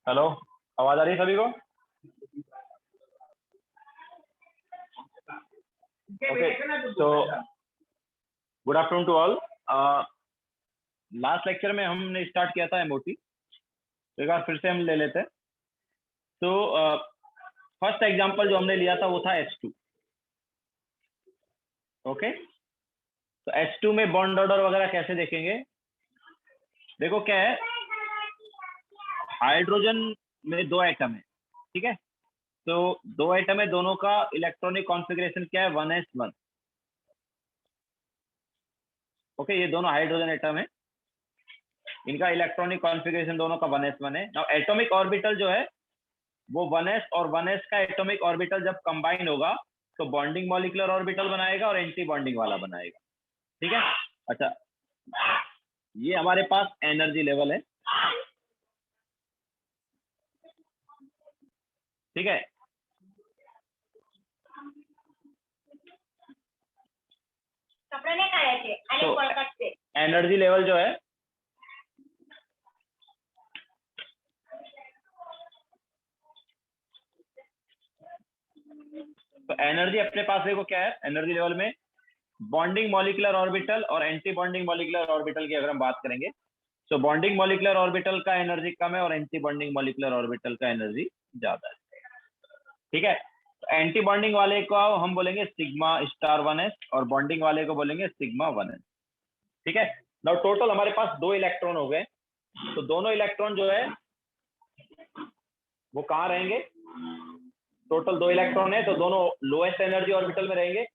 Hello, आवाज आ रही है सभी को? ओके, तो good afternoon to all. Last lecture में हमने स्टार्ट किया था एमओटी, तो एक बार फिर से हम ले लेते हैं। तो फर्स्ट एग्जांपल जो हमने लिया था वो था H2। ओके, तो H2 में बॉन्ड ऑर्डर वगैरह कैसे देखेंगे? देखो क्या है, हाइड्रोजन में दो एटम है, ठीक है। तो दो एटम है, दोनों का इलेक्ट्रॉनिक कॉन्फ़िगरेशन क्या है? 1s1। ओके, ये दोनों हाइड्रोजन एटम है, इनका इलेक्ट्रॉनिक कॉन्फ़िगरेशन दोनों का 1s1 है। नाउ एटॉमिक ऑर्बिटल जो है वो 1s और 1s का एटॉमिक ऑर्बिटल जब कंबाइन होगा तो बॉन्डिंग मॉलिक्यूलर ऑर्बिटल बनाएगा और एंटी बॉन्डिंग वाला बनाएगा, ठीक है। अच्छा, ये हमारे पास एनर्जी लेवल है, ठीक है। तो एनर्जी लेवल जो है तो एनर्जी अपने पास देखो क्या है एनर्जी लेवल में, बॉन्डिंग मॉलिक्यूलर ऑर्बिटल और एंटी बॉन्डिंग मॉलिक्यूलर ऑर्बिटल की अगर हम बात करेंगे तो बॉन्डिंग मॉलिक्यूलर ऑर्बिटल का एनर्जी कम है और एंटी बॉन्डिंग मॉलिक्यूलर ऑर्बिटल का एनर्जी ज्यादा है, ठीक है। तो एंटी बॉन्डिंग वाले को हम बोलेंगे सिग्मा स्टार 1s और बॉन्डिंग वाले को बोलेंगे सिग्मा 1s, ठीक है। नाउ टोटल हमारे पास दो इलेक्ट्रॉन हो गए, तो दोनों इलेक्ट्रॉन जो है वो कहाँ रहेंगे? टोटल दो इलेक्ट्रॉन है तो दोनों लोएस्ट एनर्जी ऑर्बिटल में रहेंगे।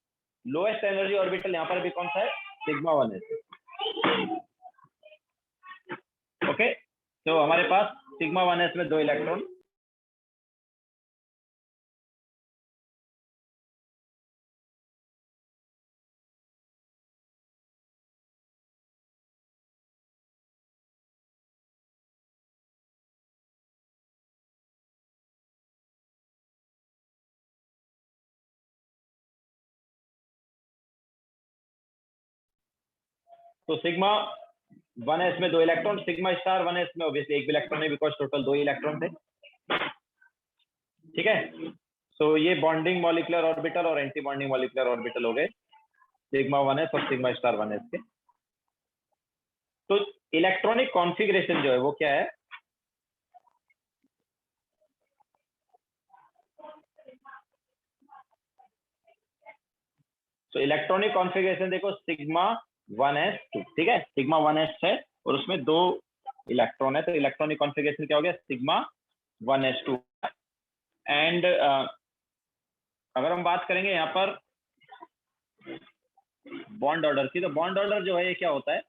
लोएस्ट एनर्जी ऑर्बिटल यहाँ पर भी कौन सा है? Sigma 1s। ओके, तो हमारे पास सिग्मा 1s में दो इलेक्ट्रॉन, तो सिग्मा 1s में दो इलेक्ट्रॉन, सिग्मा स्टार 1s में ऑब्वियसली एक भी इलेक्ट्रॉन है बिकॉज टोटल दो इलेक्ट्रॉन थे, ठीक है। तो ये बॉन्डिंग मॉलिक्यूलर ऑर्बिटल और एंटी बॉन्डिंग मॉलिक्यूलर ऑर्बिटल हो गए सिग्मा 1s और सिग्मा स्टार 1s के। तो इलेक्ट्रॉनिक कॉन्फ़िगरेशन जो है वो क्या है? तो इलेक्ट्रॉनिक कॉन्फ़िगरेशन देखो सिग्मा 1s2, ठीक है। सिग्मा 1s है और उसमें दो इलेक्ट्रॉन है, तो इलेक्ट्रॉनिक कॉन्फ़िगरेशन क्या हो गया? Sigma 1s2। एंड अगर हम बात करेंगे यहाँ पर बॉन्ड ऑर्डर की, तो बॉन्ड ऑर्डर जो है ये क्या होता है?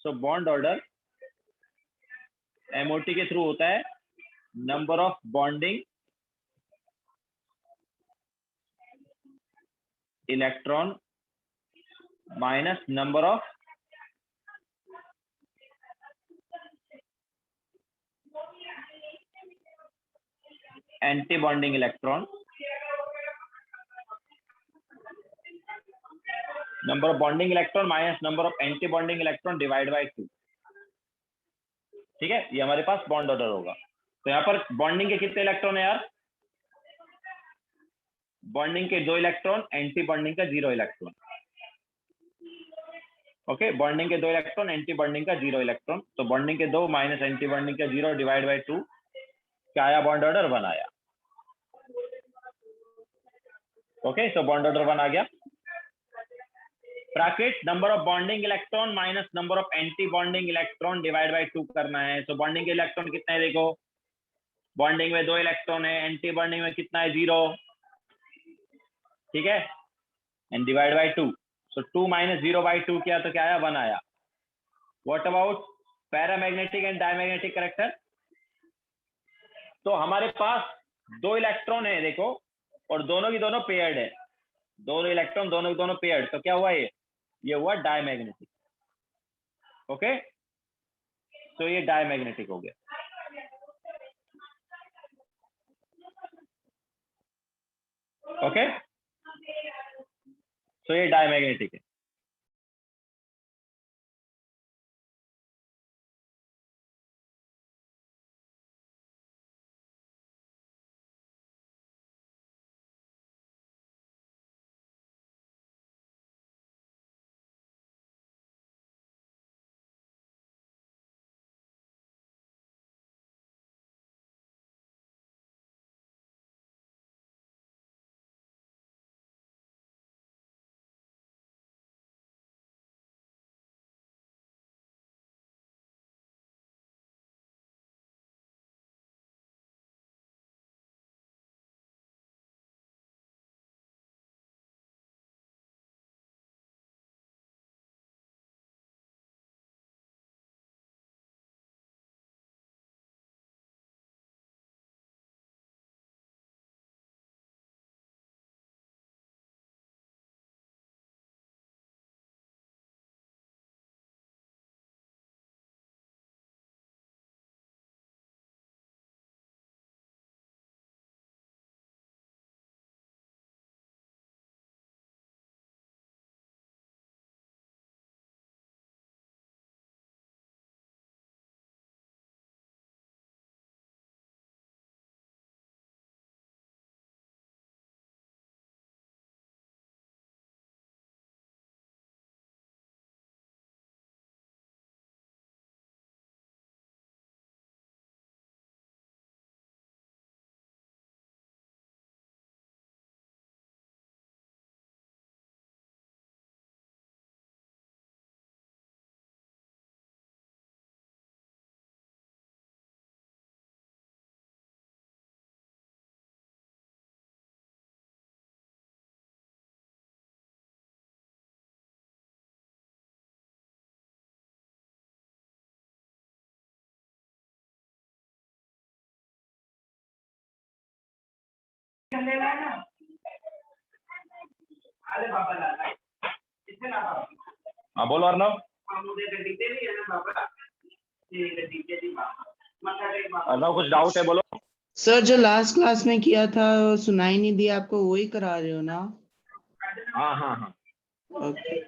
सो बॉन्ड ऑर्डर एमओटी के थ्रू होता है number of bonding electron minus number of anti bonding electron, number of bonding electron minus number of anti bonding electron divide by 2, ठीक है। ये हमारे पास बॉन्ड ऑर्डर होगा। तो यहाँ पर बॉन्डिंग के कितने इलेक्ट्रॉन है यार? बॉन्डिंग के दो इलेक्ट्रॉन, एंटी बॉन्डिंग का 0 इलेक्ट्रॉन। ओके, बॉन्डिंग के दो इलेक्ट्रॉन, एंटी बॉन्डिंग का 0 इलेक्ट्रॉन, तो बॉन्डिंग के दो माइनस एंटी बॉन्डिंग का 0 डिवाइड बाय 2 क्या आया? बॉन्ड ऑर्डर 1 आया। ओके, तो बॉन्ड ऑर्डर 1 आ गया। Bracket number of bonding electron minus number of anti bonding electron divide by 2 करना है। तो बॉन्डिंग के इलेक्ट्रॉन कितने है? देखो बॉन्डिंग में दो इलेक्ट्रॉन है, एंटी बॉन्डिंग में कितना है? 0, ठीक है। And divide by 2, so 2 minus 0 by 2 किया तो क्या आया? 1 आया। What about paramagnetic and diamagnetic character? तो हमारे पास दो इलेक्ट्रॉन है देखो, और दोनों की दोनों पेयर्ड है, दोनों इलेक्ट्रॉन दोनों की दोनों पेयर्ड, तो क्या हुआ? ये हुआ डायमैग्नेटिक। ओके, तो ये डायमैग्नेटिक हो गया। ओके, तो ये डायमैग्नेटिक है। हाँ बोलो अर्नव। अर्नव कुछ डाउट है बोलो। सर जो लास्ट क्लास में किया था वो सुनाई नहीं दिया आपको, वही करा रहे हो ना? हाँ हाँ हाँ। ओके।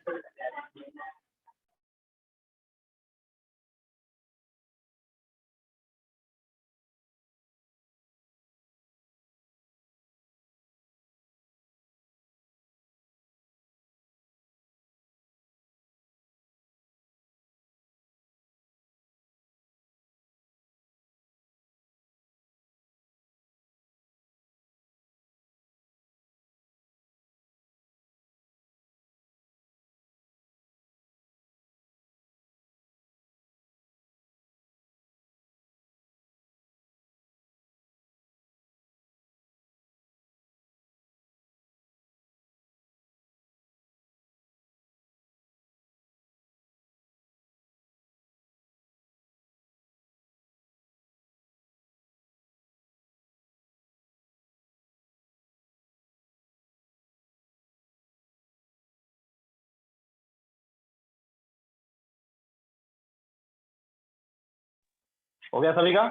हो गया सभी का।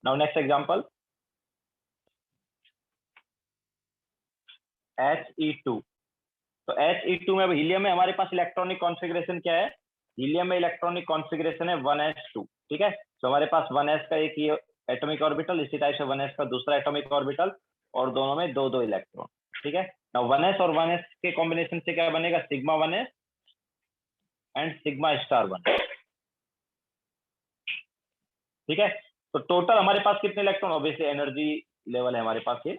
Now next example, He2। तो He2 में, अब हीलियम में हमारे पास इलेक्ट्रॉनिक कॉन्फ़िगरेशन क्या है? हीलियम में इलेक्ट्रॉनिक कॉन्फ़िगरेशन है 1s2। ठीक है, तो हमारे पास 1s का एक ये एटॉमिक ऑर्बिटल, इसी टाइप से 1s का दूसरा एटॉमिक ऑर्बिटल, और दोनों में दो दो इलेक्ट्रॉन। ठीक है, ना 1s और 1s के कॉम्बिनेशन से क्या बनेगा? Sigma 1s and sigma star 1। ठीक है, तो टोटल हमारे पास कितने इलेक्ट्रॉन? ऑब्वियसली एनर्जी लेवल है हमारे पास ये।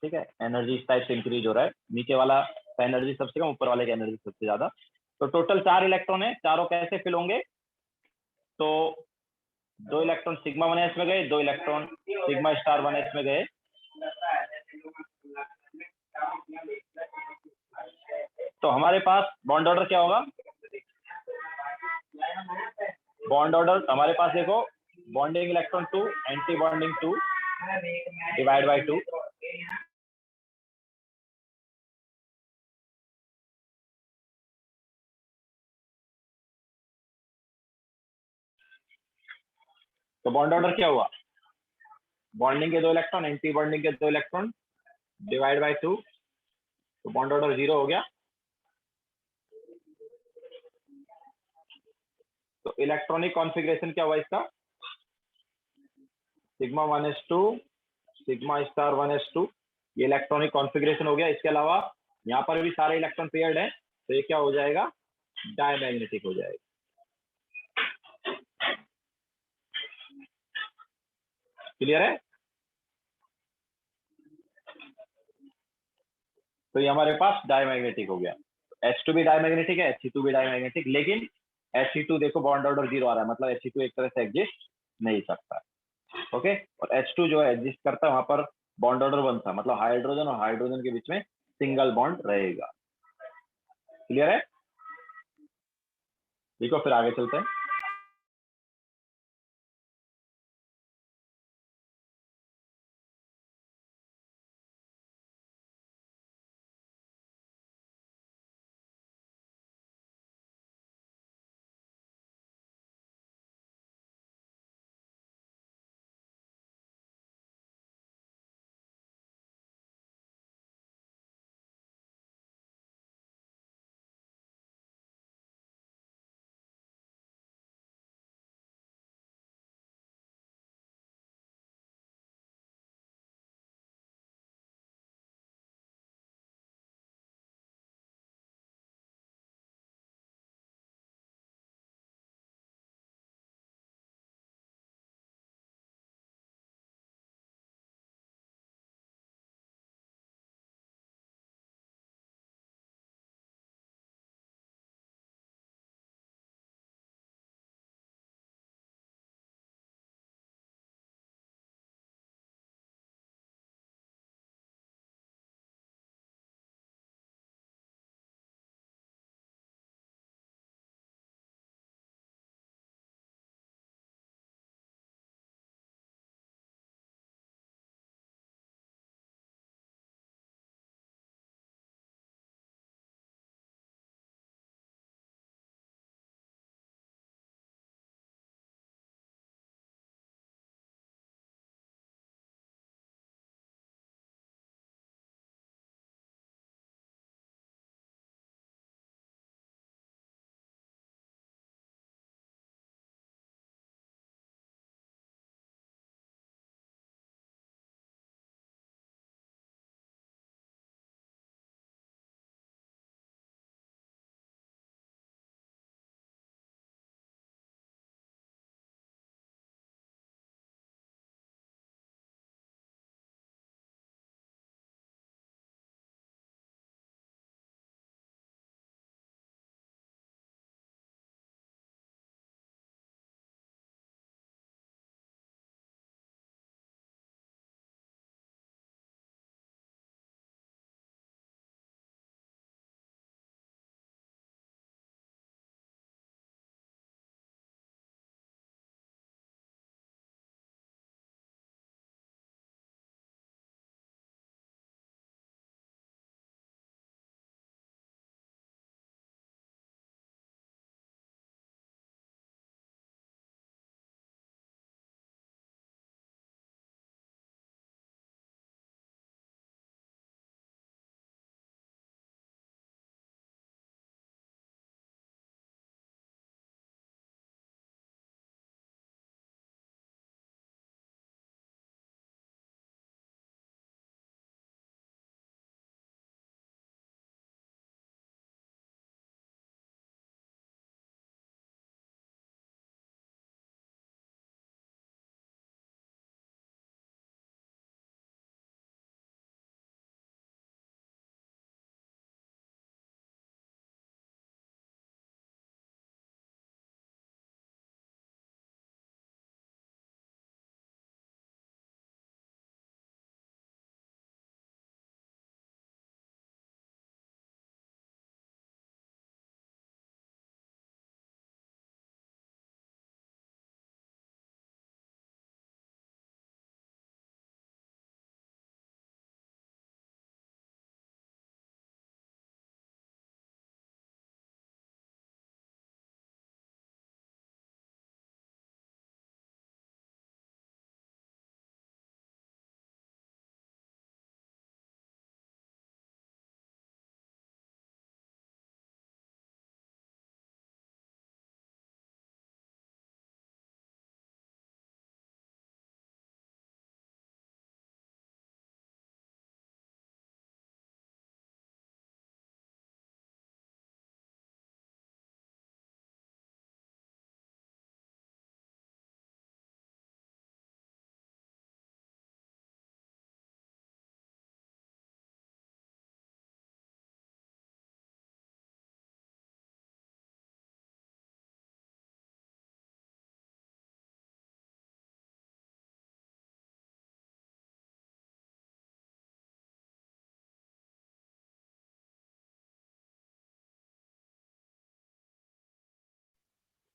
ठीक है, एनर्जी इस टाइप से इंक्रीज हो रहा है, नीचे वाला का एनर्जी सबसे कम, ऊपर वाले की एनर्जी सबसे ज्यादा। तो टोटल 4 इलेक्ट्रॉन है, चारों कैसे फिल होंगे? तो 2 इलेक्ट्रॉन सिग्मा 1s में गए, 2 इलेक्ट्रॉन सिग्मा स्टार 1s में गए। तो हमारे पास बॉन्ड ऑर्डर क्या होगा? बॉन्ड ऑर्डर हमारे पास देखो, bonding electron 2, anti bonding 2 divide by 2। तो बॉन्ड ऑर्डर क्या हुआ? बॉन्डिंग के 2 इलेक्ट्रॉन, एंटी बॉन्डिंग के 2 इलेक्ट्रॉन डिवाइड बाय 2, तो बॉन्ड ऑर्डर 0 हो गया। तो इलेक्ट्रॉनिक कॉन्फ़िगरेशन क्या हुआ इसका? Sigma 1s2 sigma star 1s2, ये इलेक्ट्रॉनिक कॉन्फ़िगरेशन हो गया। इसके अलावा यहाँ पर भी सारे इलेक्ट्रॉन पेयर्ड है, तो ये क्या हो जाएगा? डायमैग्नेटिक हो जाएगा। क्लियर है? तो ये हमारे पास डायमैग्नेटिक हो गया। H2 भी डायमैग्नेटिक है, He2 भी डायमैग्नेटिक, लेकिन He2 देखो बॉन्ड ऑर्डर 0 आ रहा है, मतलब He2 एक तरह से एग्जिस्ट नहीं सकता। ओके, और H2 जो है एग्जिस्ट करता है, वहां पर बॉन्ड ऑर्डर 1 था, मतलब हाइड्रोजन और हाइड्रोजन के बीच में सिंगल बॉन्ड रहेगा। क्लियर है? देखो फिर आगे चलते हैं।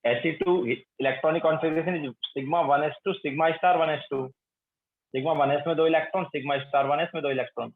He2 electronic configuration sigma 1s2 sigma star 1s2, sigma 1s में 2 इलेक्ट्रॉन, सिग्मा स्टार 1s में 2 electron.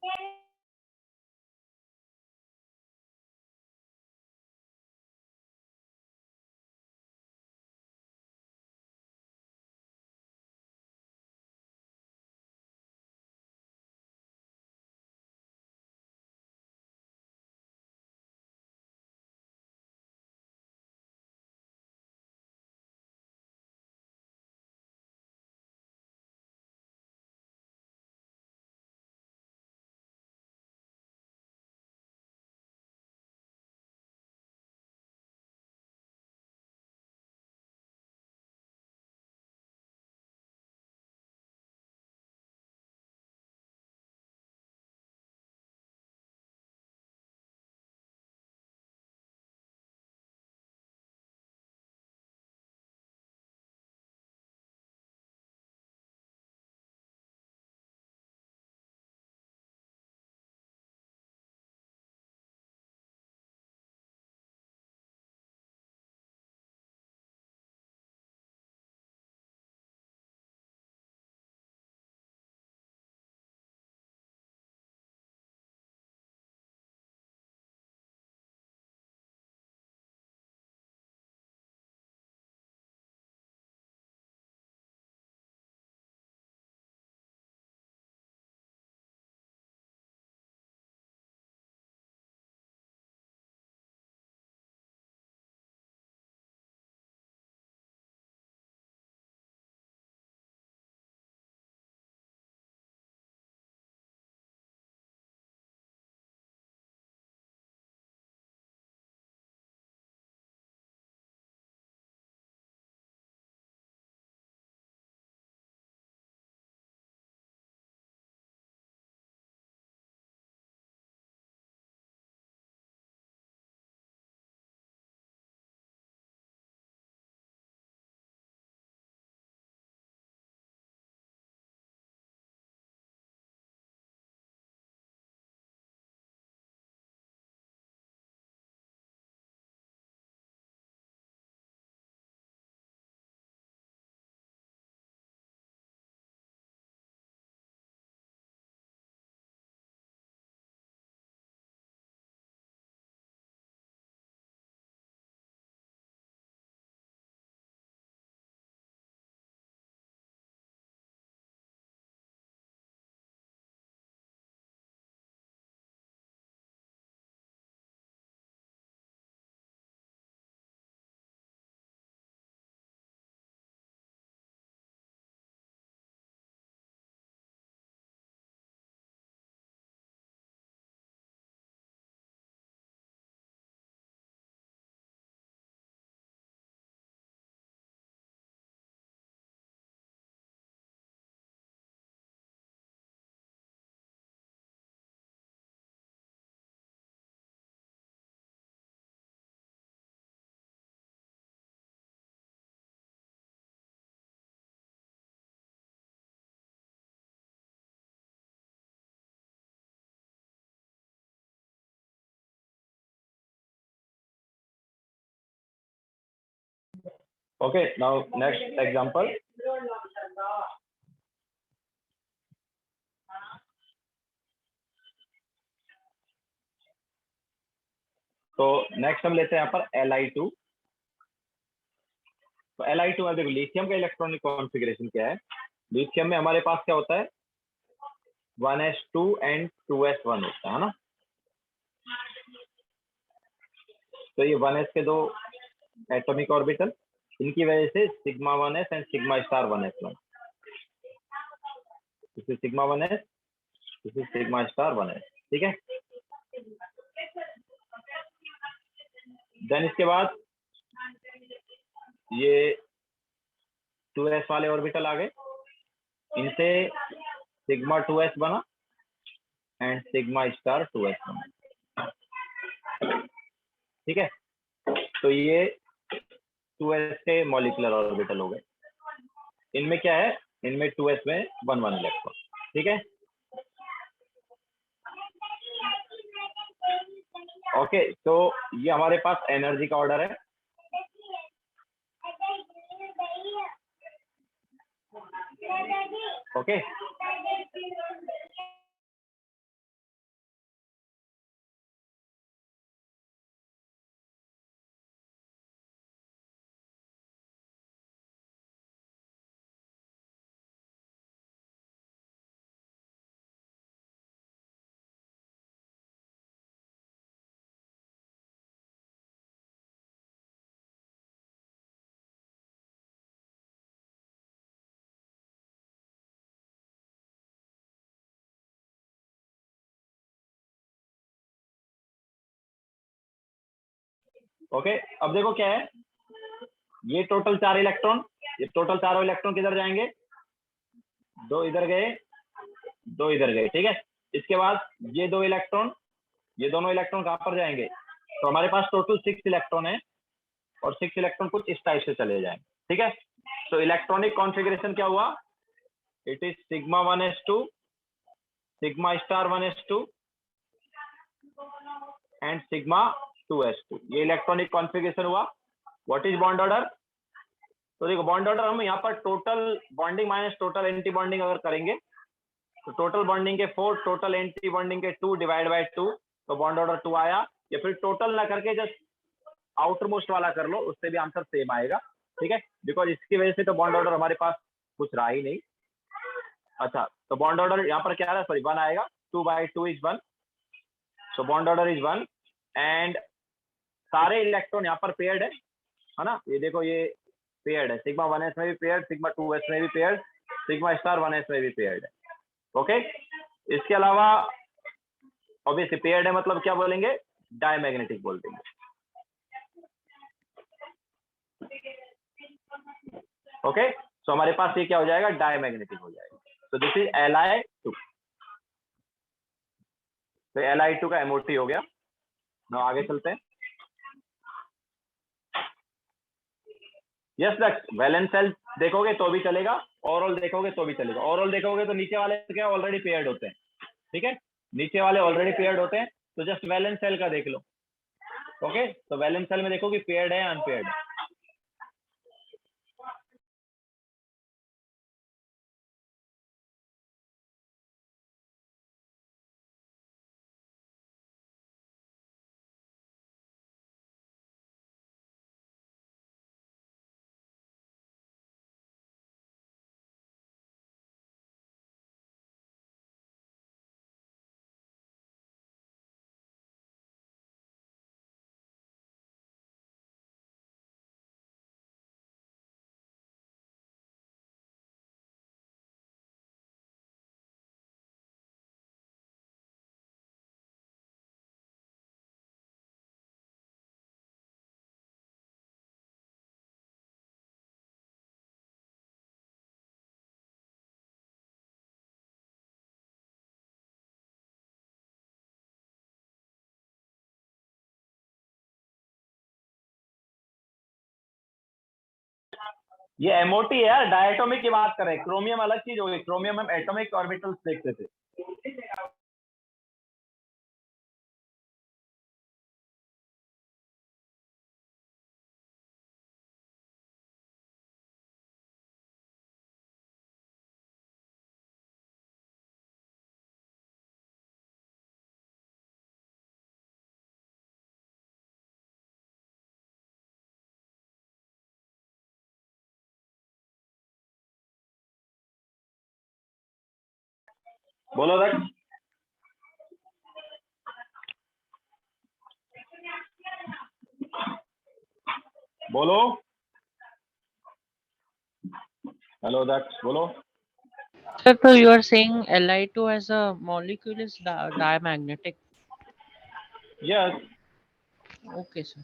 Okay, now next example. तो नेक्स्ट हम लेते हैं यहाँ पर Li2। तो Li2 में देखो लिथियम का इलेक्ट्रॉनिक कॉन्फ़िगरेशन क्या है। लिथियम में हमारे पास क्या होता है, 1s2 एंड 2s1 होता है ना। तो ये 1s के 2 एटॉमिक ऑर्बिटल, इनकी वजह से sigma 1s and sigma star 1s1, this is sigma 1s, this is sigma star 1s, ठीक है। देन इसके बाद ये 2s वाले ऑर्बिटल आ गए, इनसे सिग्मा 2s बना एंड सिग्मा स्टार 2s बना, ठीक है। तो ये 2s के मॉलिक्यूलर ऑर्बिटल हो गए। इनमें क्या है, इनमें 2s में 1 इलेक्ट्रॉन, ठीक है। ओके, तो ये हमारे पास एनर्जी का ऑर्डर है। ओके। ओके, अब देखो क्या है, ये टोटल 4 इलेक्ट्रॉन, ये टोटल चारों इलेक्ट्रॉन किधर जाएंगे, 2 इधर गए, 2 इधर गए, ठीक है। इसके बाद ये 2 इलेक्ट्रॉन, ये दोनों इलेक्ट्रॉन कहां पर जाएंगे, तो हमारे पास टोटल 6 इलेक्ट्रॉन है और 6 इलेक्ट्रॉन कुछ इस टाइप से चले जाएंगे, ठीक है। तो इलेक्ट्रॉनिक कॉन्फ़िगरेशन क्या हुआ, it is sigma 1s2, sigma star 1s2 and sigma 2s2, ये इलेक्ट्रॉनिक कॉन्फ़िगरेशन हुआ। व्हाट इज बॉन्ड ऑर्डर, तो देखो बॉन्ड ऑर्डर हम यहाँ पर total bonding minus total anti bonding अगर करेंगे तो टोटल बॉन्डिंग के 4, टोटल एंटी बॉन्डिंग के 2 डिवाइड बाय 2, तो बॉन्ड ऑर्डर 2 आया। या फिर टोटल ना करके जस्ट आउटर मोस्ट वाला कर लो, उससे भी आंसर सेम आएगा, ठीक है, बिकॉज इसकी वजह से तो बॉन्ड ऑर्डर हमारे पास कुछ रहा ही नहीं। अच्छा, तो बॉन्ड ऑर्डर यहाँ पर क्या आ रहा है, सॉरी 1 आएगा, 2 by 2 is 1, so bond order is 1 and सारे इलेक्ट्रॉन यहाँ पर पेयर्ड है ना, ये देखो ये पेयर्ड है, सिग्मा 1s में भी पेयर्ड, सिग्मा 2s में भी पेयर्ड, सिग्मा स्टार 1s में भी पेयर्ड है, ओके। इसके अलावा ऑब्वियसली पेयर्ड है मतलब क्या बोलेंगे, डायमैग्नेटिक बोल देंगे, ओके। सो हमारे पास ये क्या हो जाएगा, डायमैग्नेटिक हो जाएगा। तो दिस इज Li2, तो Li2 का MOT हो गया। ना आगे चलते हैं। यस दैट वैलेंस सेल देखोगे तो भी चलेगा, ओवरऑल देखोगे तो भी चलेगा। ओवरऑल देखोगे तो नीचे वाले क्या ऑलरेडी पेयर्ड होते हैं, ठीक है, नीचे वाले ऑलरेडी पेयर्ड होते हैं, तो जस्ट वैलेंस सेल का देख लो, ओके। तो वैलेंस सेल में देखो कि पेयर्ड है अनपेयर्ड है। ये MOT है यार, डायटोमिक की बात करें, क्रोमियम अलग चीज होगी, क्रोमियम हम एटॉमिक ऑर्बिटल्स देखते थे। बोलो दक्ष, बोलो, हेलो दक्ष बोलो। Sir, so you are saying Li2 as a molecule is diamagnetic. Yes, Okay, sir.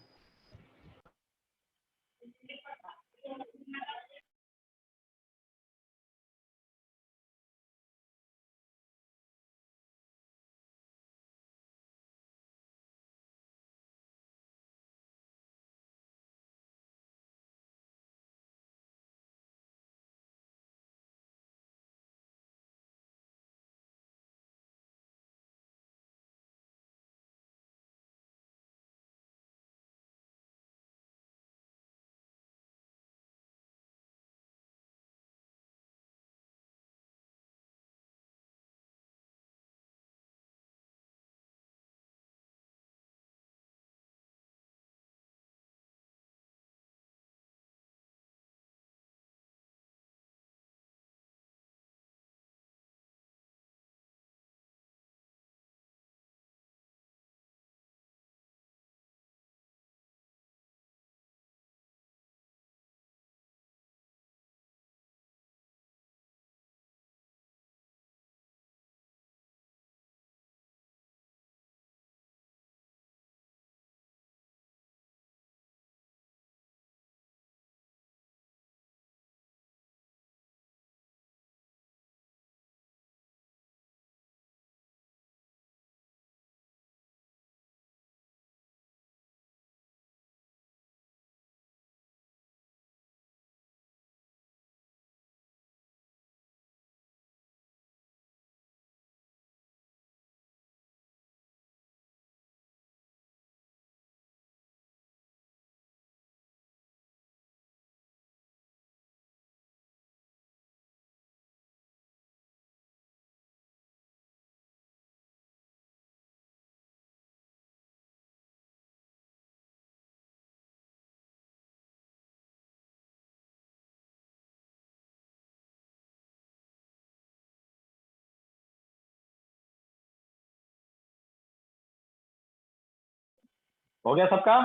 हो गया सबका?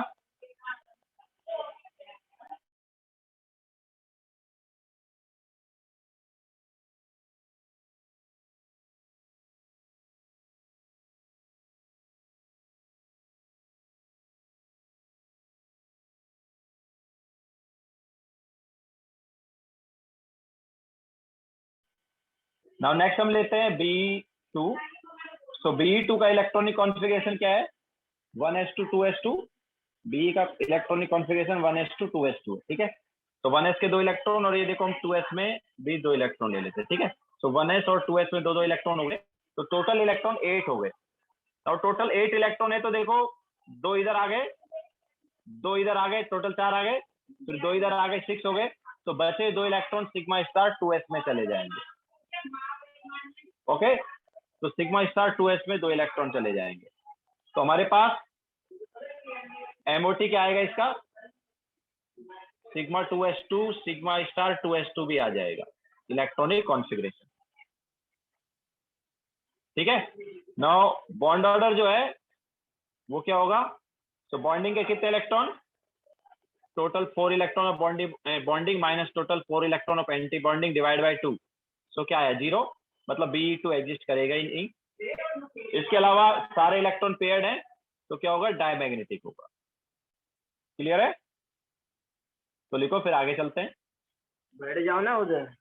नाउ नेक्स्ट हम लेते हैं Be2। सो Be2 का इलेक्ट्रॉनिक कॉन्फ़िगरेशन क्या है? 1s2 2s2। बी का इलेक्ट्रॉनिक कॉन्फ़िगरेशन 1s2 2s2 ठीक है। तो 1s के 2 इलेक्ट्रॉन और ये देखो हम 2s में भी 2 इलेक्ट्रॉन ले लेते हैं ठीक है। तो 1s और 2s में 2 इलेक्ट्रॉन हो गए, तो टोटल इलेक्ट्रॉन 8 हो गए। और टोटल 8 इलेक्ट्रॉन है, तो देखो 2 इधर आ गए, 2 इधर आ गए, टोटल 4 आ गए, फिर 2 इधर आ गए, 6 हो गए। तो बचे 2 इलेक्ट्रॉन सिग्मा स्टार 2s में चले जाएंगे। ओके, तो सिग्मा स्टार 2s में 2 इलेक्ट्रॉन चले जाएंगे। तो हमारे पास MOT क्या आएगा इसका? Sigma 2s2 sigma star 2s2 भी आ जाएगा इलेक्ट्रॉनिक कॉन्फ़िगरेशन। ठीक है। नाउ बॉन्ड ऑर्डर जो है वो क्या होगा? तो बॉन्डिंग के कितने electron? Total 4 electron of bonding minus total 4 electron of anti bonding divide by 2। सो क्या है? 0, मतलब Be2 एग्जिस्ट करेगा ही नहीं। इसके अलावा सारे इलेक्ट्रॉन पेयर्ड हैं, तो क्या होगा? डायमैग्नेटिक होगा। क्लियर है? तो लिखो, फिर आगे चलते हैं। बैठ जाओ ना उधर।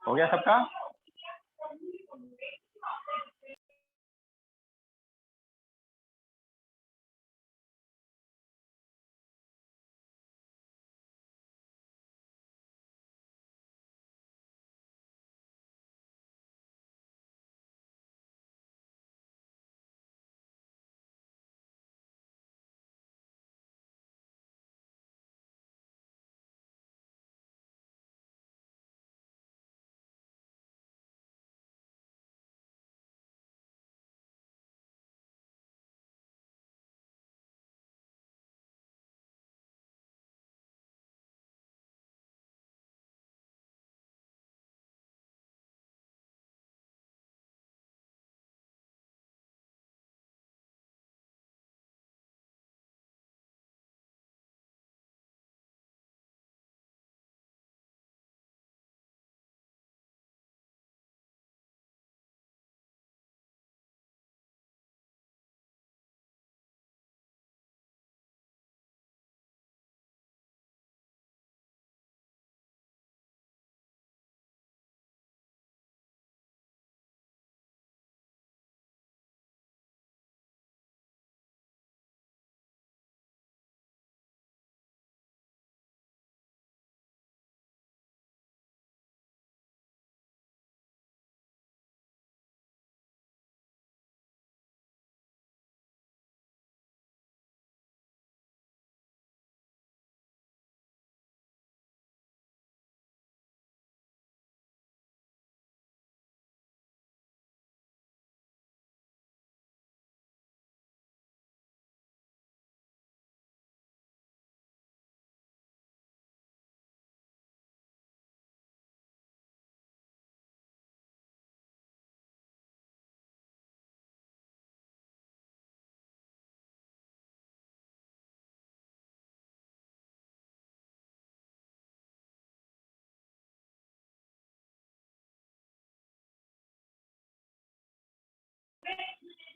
हो गया सबका?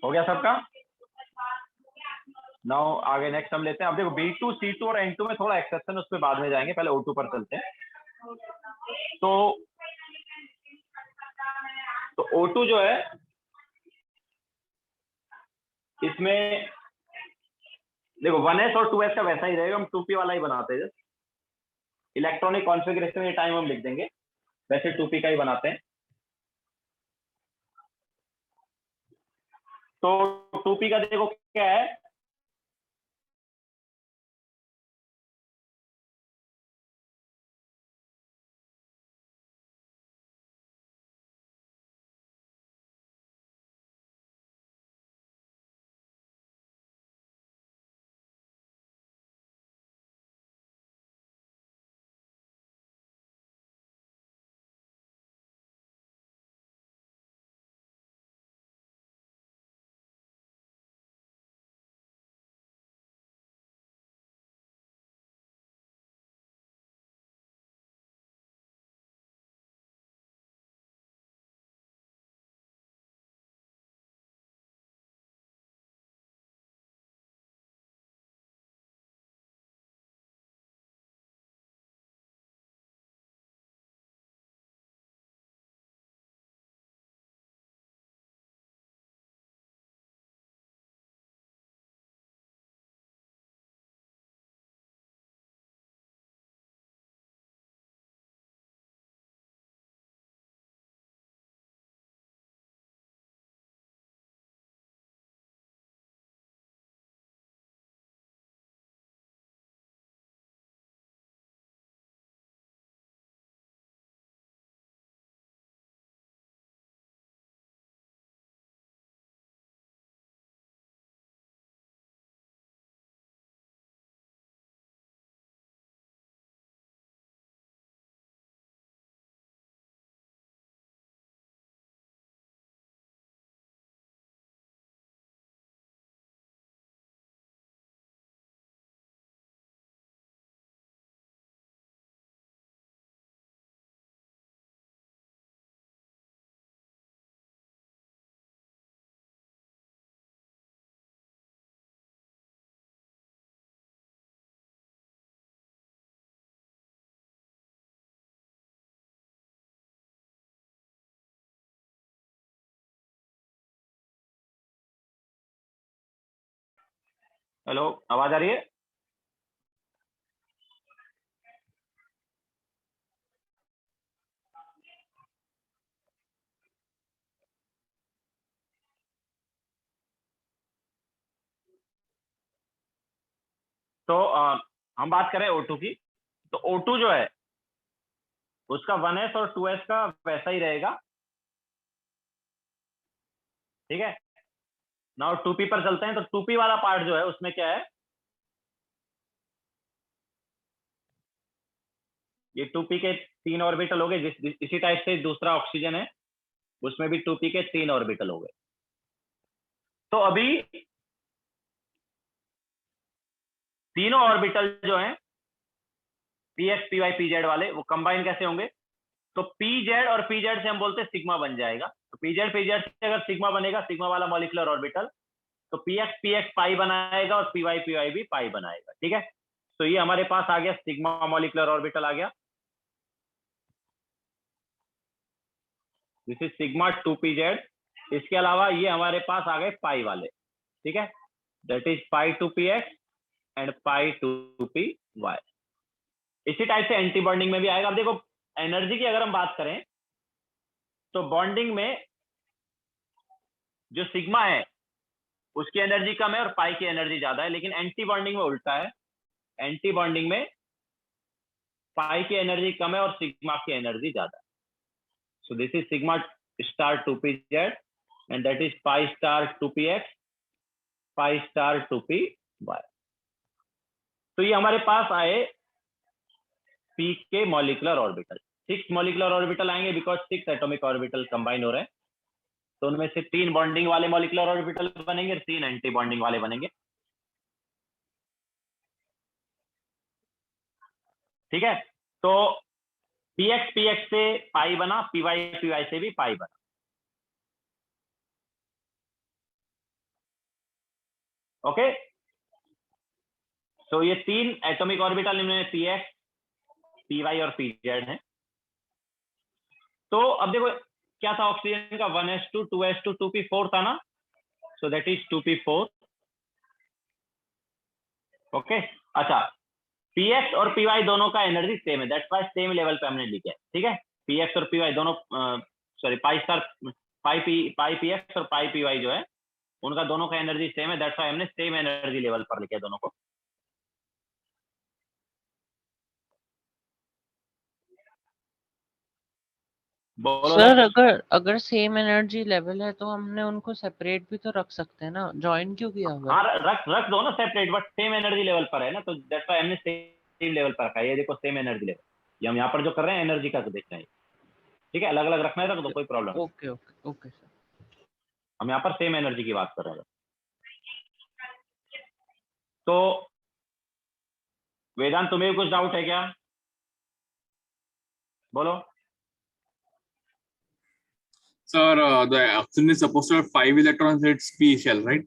हो गया सबका? नाउ आगे नेक्स्ट हम लेते हैं। अब देखो B2, C2 और N2 में थोड़ा एक्सेप्शन, उस पर बाद में जाएंगे, पहले O2 पर चलते हैं। तो O2 जो है इसमें देखो 1s और 2s का वैसा ही रहेगा, हम 2p वाला ही बनाते हैं। इलेक्ट्रॉनिक कॉन्फ़िगरेशन ये टाइम हम लिख देंगे, वैसे 2p का ही बनाते हैं। तो 2p का देखो क्या है, हेलो, आवाज आ रही है? तो हम बात करें O2 की। तो O2 जो है उसका 1s और 2s का वैसा ही रहेगा, ठीक है। नाउ 2p पर चलते हैं। तो 2p वाला पार्ट जो है उसमें क्या है, ये 2p के 3 ऑर्बिटल हो गए। इसी टाइप से दूसरा ऑक्सीजन है, उसमें भी 2p के 3 ऑर्बिटल हो गए। तो अभी तीनों ऑर्बिटल जो हैं px py pz वाले, वो कंबाइन कैसे होंगे? तो pz और pz से हम बोलते हैं सिग्मा बन जाएगा। तो pz pz से अगर सिग्मा बनेगा, सिग्मा वाला मॉलिक्यूलर ऑर्बिटल, तो px px पाई बनाएगा और py py भी पाई बनाएगा, ठीक है। तो ये हमारे पास आ गया सिग्मा मॉलिक्यूलर ऑर्बिटल आ गया। This is sigma 2pz। इसके अलावा ये हमारे पास आ गए पाई वाले, ठीक है। That is pi 2px and pi 2py। इसी टाइप से एंटी बॉन्डिंग में भी आएगा। अब देखो, एनर्जी की अगर हम बात करें तो बॉन्डिंग में जो सिग्मा है उसकी एनर्जी कम है और पाई की एनर्जी ज्यादा है, लेकिन एंटी बॉन्डिंग में उल्टा है। एंटी बॉन्डिंग में पाई की एनर्जी कम है और सिग्मा की एनर्जी ज्यादा है। So this is sigma star 2pz and that is pi star 2px, pi star 2py। तो ये हमारे पास आए p के मॉलिक्यूलर ऑर्बिटल। 6 मॉलिक्यूलर ऑर्बिटल आएंगे बिकॉज 6 एटॉमिक ऑर्बिटल कंबाइन हो रहे हैं। तो उनमें से 3 बॉन्डिंग वाले मॉलिक्यूलर ऑर्बिटल बनेंगे, 3 एंटी बॉन्डिंग वाले बनेंगे, ठीक है। तो px px से पाई बना, py py से भी पाई बना, ओके। तो ये 3 एटॉमिक ऑर्बिटल इनमें px py और pz हैं। तो अब देखो क्या था, ऑक्सीजन का 1s2 2s2 2p4 था ना। So that is 2p4, okay. अच्छा, px और py दोनों का एनर्जी सेम है, दैट्स व्हाई सेम लेवल पे हमने लिखा है, ठीक है। px और py दोनों, सॉरी, पाई स्टार पाई px और पाई py जो है उनका दोनों का एनर्जी सेम है, दैट्स व्हाई हमने सेम एनर्जी लेवल पर लिखा है दोनों को। बोलो सर दर्श। अगर अगर सेम एनर्जी लेवल है तो हमने उनको सेपरेट भी तो रख सकते हैं ना, ज्वाइन क्यों किया हुआ हाँ, है? रख रख दो ना separate, but same energy level पर है ना, तो दैट्स व्हाई हमने सेम लेवल पर रखा है। ये देखो सेम एनर्जी लेवल, ये हम यहाँ पर जो कर रहे हैं एनर्जी का तो देख रहे हैं, ठीक है। अलग अलग रखना है तो कोई प्रॉब्लम नहीं, ओके ओके ओके सर। हम यहाँ पर सेम एनर्जी की बात कर रहे हैं। तो वेदांत, तुम्हें भी कुछ डाउट है क्या? बोलो। Sir, the oxygen is supposed to have 5 electrons in its p shell, right?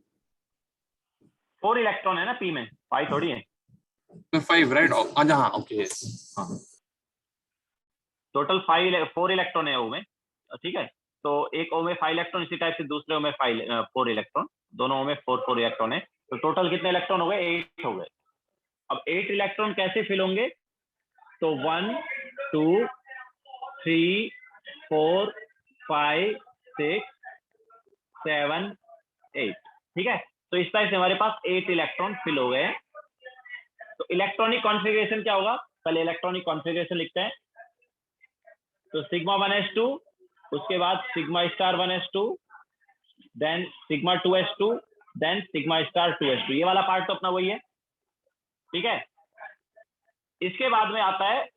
4 electron है ना पी में, 5 थोड़ी है। So 5, right? Oh, हाँ, okay, yes. हाँ. टोटल 4 इलेक्ट्रॉन है ओ में, ठीक है। तो एक ओ में 5 इलेक्ट्रॉन, इसी टाइप से दूसरे ओ में 4 इलेक्ट्रॉन, दोनों ओ में 4 इलेक्ट्रॉन है। तो टोटल कितने इलेक्ट्रॉन हो गए? 8 हो गए। अब 8 इलेक्ट्रॉन कैसे फिल होंगे? तो 1 2 3 4 5 6 7 8, ठीक है। तो इस टाइप से हमारे पास 8 इलेक्ट्रॉन फिल हो गए हैं। तो इलेक्ट्रॉनिक कॉन्फ़िगरेशन क्या होगा? पहले इलेक्ट्रॉनिक कॉन्फ़िगरेशन लिखते हैं। तो सिग्मा 1s2, उसके बाद sigma star 1s2, then sigma 2s2, then sigma star 2s2। ये वाला पार्ट तो अपना वही है, ठीक है। इसके बाद में आता है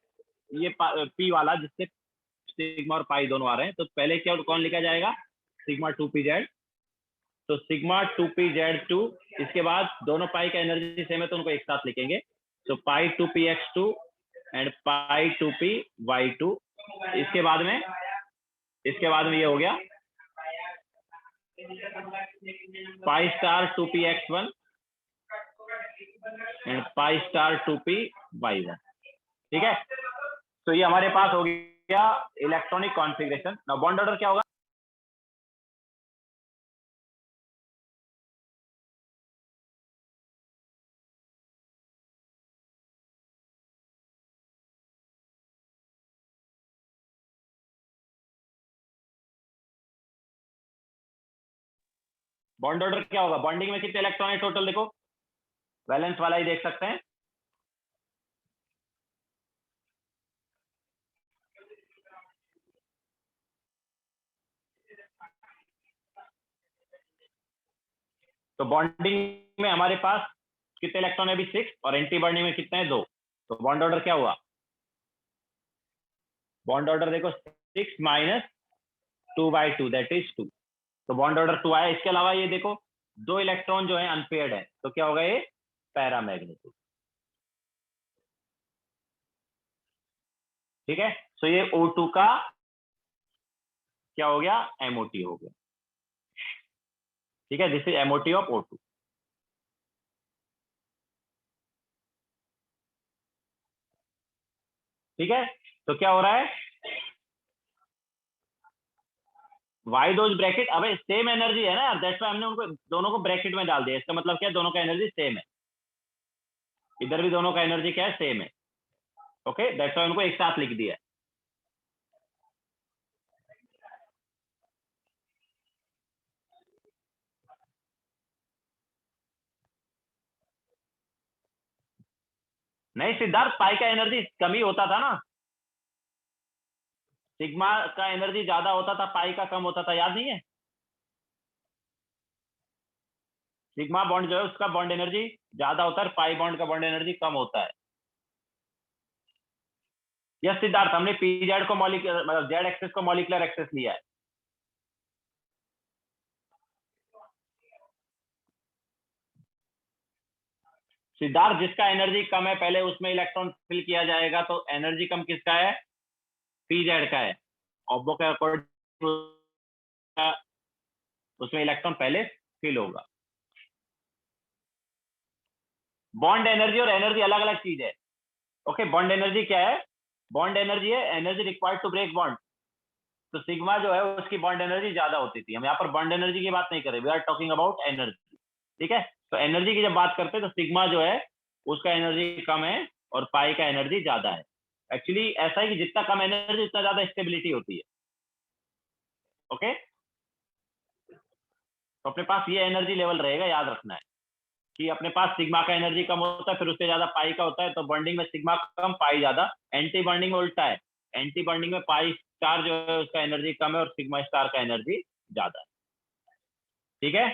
ये पी वाला, जिससे सिग्मा और पाई दोनों आ रहे हैं। तो पहले क्या कौन लिखा जाएगा? Sigma 2pz। तो सिग्मा 2pz2, इसके बाद दोनों पाई का एनर्जी सेम है तो उनको एक साथ लिखेंगे। तो पाई 2px2 एंड पाई 2py2। इसके बाद में ये हो गया pi star 2px1 and pi star 2py1, ठीक है। तो ये हमारे पास हो गया electronic configuration. Now bond order क्या होगा? बॉन्ड ऑर्डर क्या होगा, बॉन्डिंग में कितने इलेक्ट्रॉन है टोटल, देखो वैलेंस वाला ही देख सकते हैं। तो बॉन्डिंग में हमारे पास कितने इलेक्ट्रॉन है अभी 6, और एंटी बॉन्डिंग में कितने हैं 2। तो बॉन्ड ऑर्डर क्या हुआ, बॉन्ड ऑर्डर देखो 6 माइनस 2/2 दैट इज 2। तो बॉन्ड ऑर्डर 2 आया। इसके अलावा ये देखो 2 इलेक्ट्रॉन जो है अनपेयर्ड है, तो क्या होगा ये पैरामैग्नेटिक। ठीक है, तो ये O2 का क्या हो गया, MOT हो गया। ठीक है, this is MOT of O2। ठीक है, तो क्या हो रहा है, वाई दोज ब्रैकेट, अबे सेम एनर्जी है ना यार, दैट्स व्हाई हमने उनको दोनों को ब्रैकेट में डाल दिया। इसका मतलब क्या है, दोनों का एनर्जी सेम है, इधर भी दोनों का एनर्जी क्या है, सेम है। ओके, दैट्स व्हाई उनको एक साथ लिख दिया है। नहीं सिद्धार्थ, पाई का एनर्जी कम ही होता था ना, सिग्मा का एनर्जी ज्यादा होता था, पाई का कम होता था, याद नहीं है। सिग्मा बॉन्ड जो है उसका बॉन्ड एनर्जी ज्यादा होता है, पाई बॉन्ड का बॉन्ड एनर्जी कम होता है। यस सिद्धार्थ, हमने पीजेड को मॉलिक्यूलर मतलब जेड एक्सेस को मॉलिक्यूलर एक्सेस लिया है। सिद्धार्थ, जिसका एनर्जी कम है पहले उसमें इलेक्ट्रॉन फिल किया जाएगा, तो एनर्जी कम किसका है, पीजेड का है। ऑब्बो के अकॉर्डिंग उसमें इलेक्ट्रॉन पहले फिल होगा। बॉन्ड एनर्जी और एनर्जी अलग अलग चीज है। ओके, बॉन्ड एनर्जी क्या है, बॉन्ड एनर्जी है energy required to break bond. तो सिग्मा जो है उसकी बॉन्ड एनर्जी ज्यादा होती थी। हम यहाँ पर बॉन्ड एनर्जी की बात नहीं कर रहे, we are talking about energy. ठीक है, तो एनर्जी की जब बात करते हैं तो सिग्मा जो है उसका एनर्जी कम है और पाई का एनर्जी ज्यादा है। एक्चुअली ऐसा है कि जितना कम एनर्जी उतना ज्यादा स्टेबिलिटी होती है। ओके, तो अपने पास ये एनर्जी लेवल रहेगा, याद रखना है कि अपने पास सिग्मा का एनर्जी कम होता है, फिर उससे ज्यादा पाई का होता है। तो बॉन्डिंग में सिग्मा कम पाई ज्यादा, एंटी बॉन्डिंग में उल्टा है, एंटी बॉन्डिंग में पाई स्टार जो है उसका एनर्जी कम है और सिग्मा स्टार का एनर्जी ज्यादा है। ठीक है,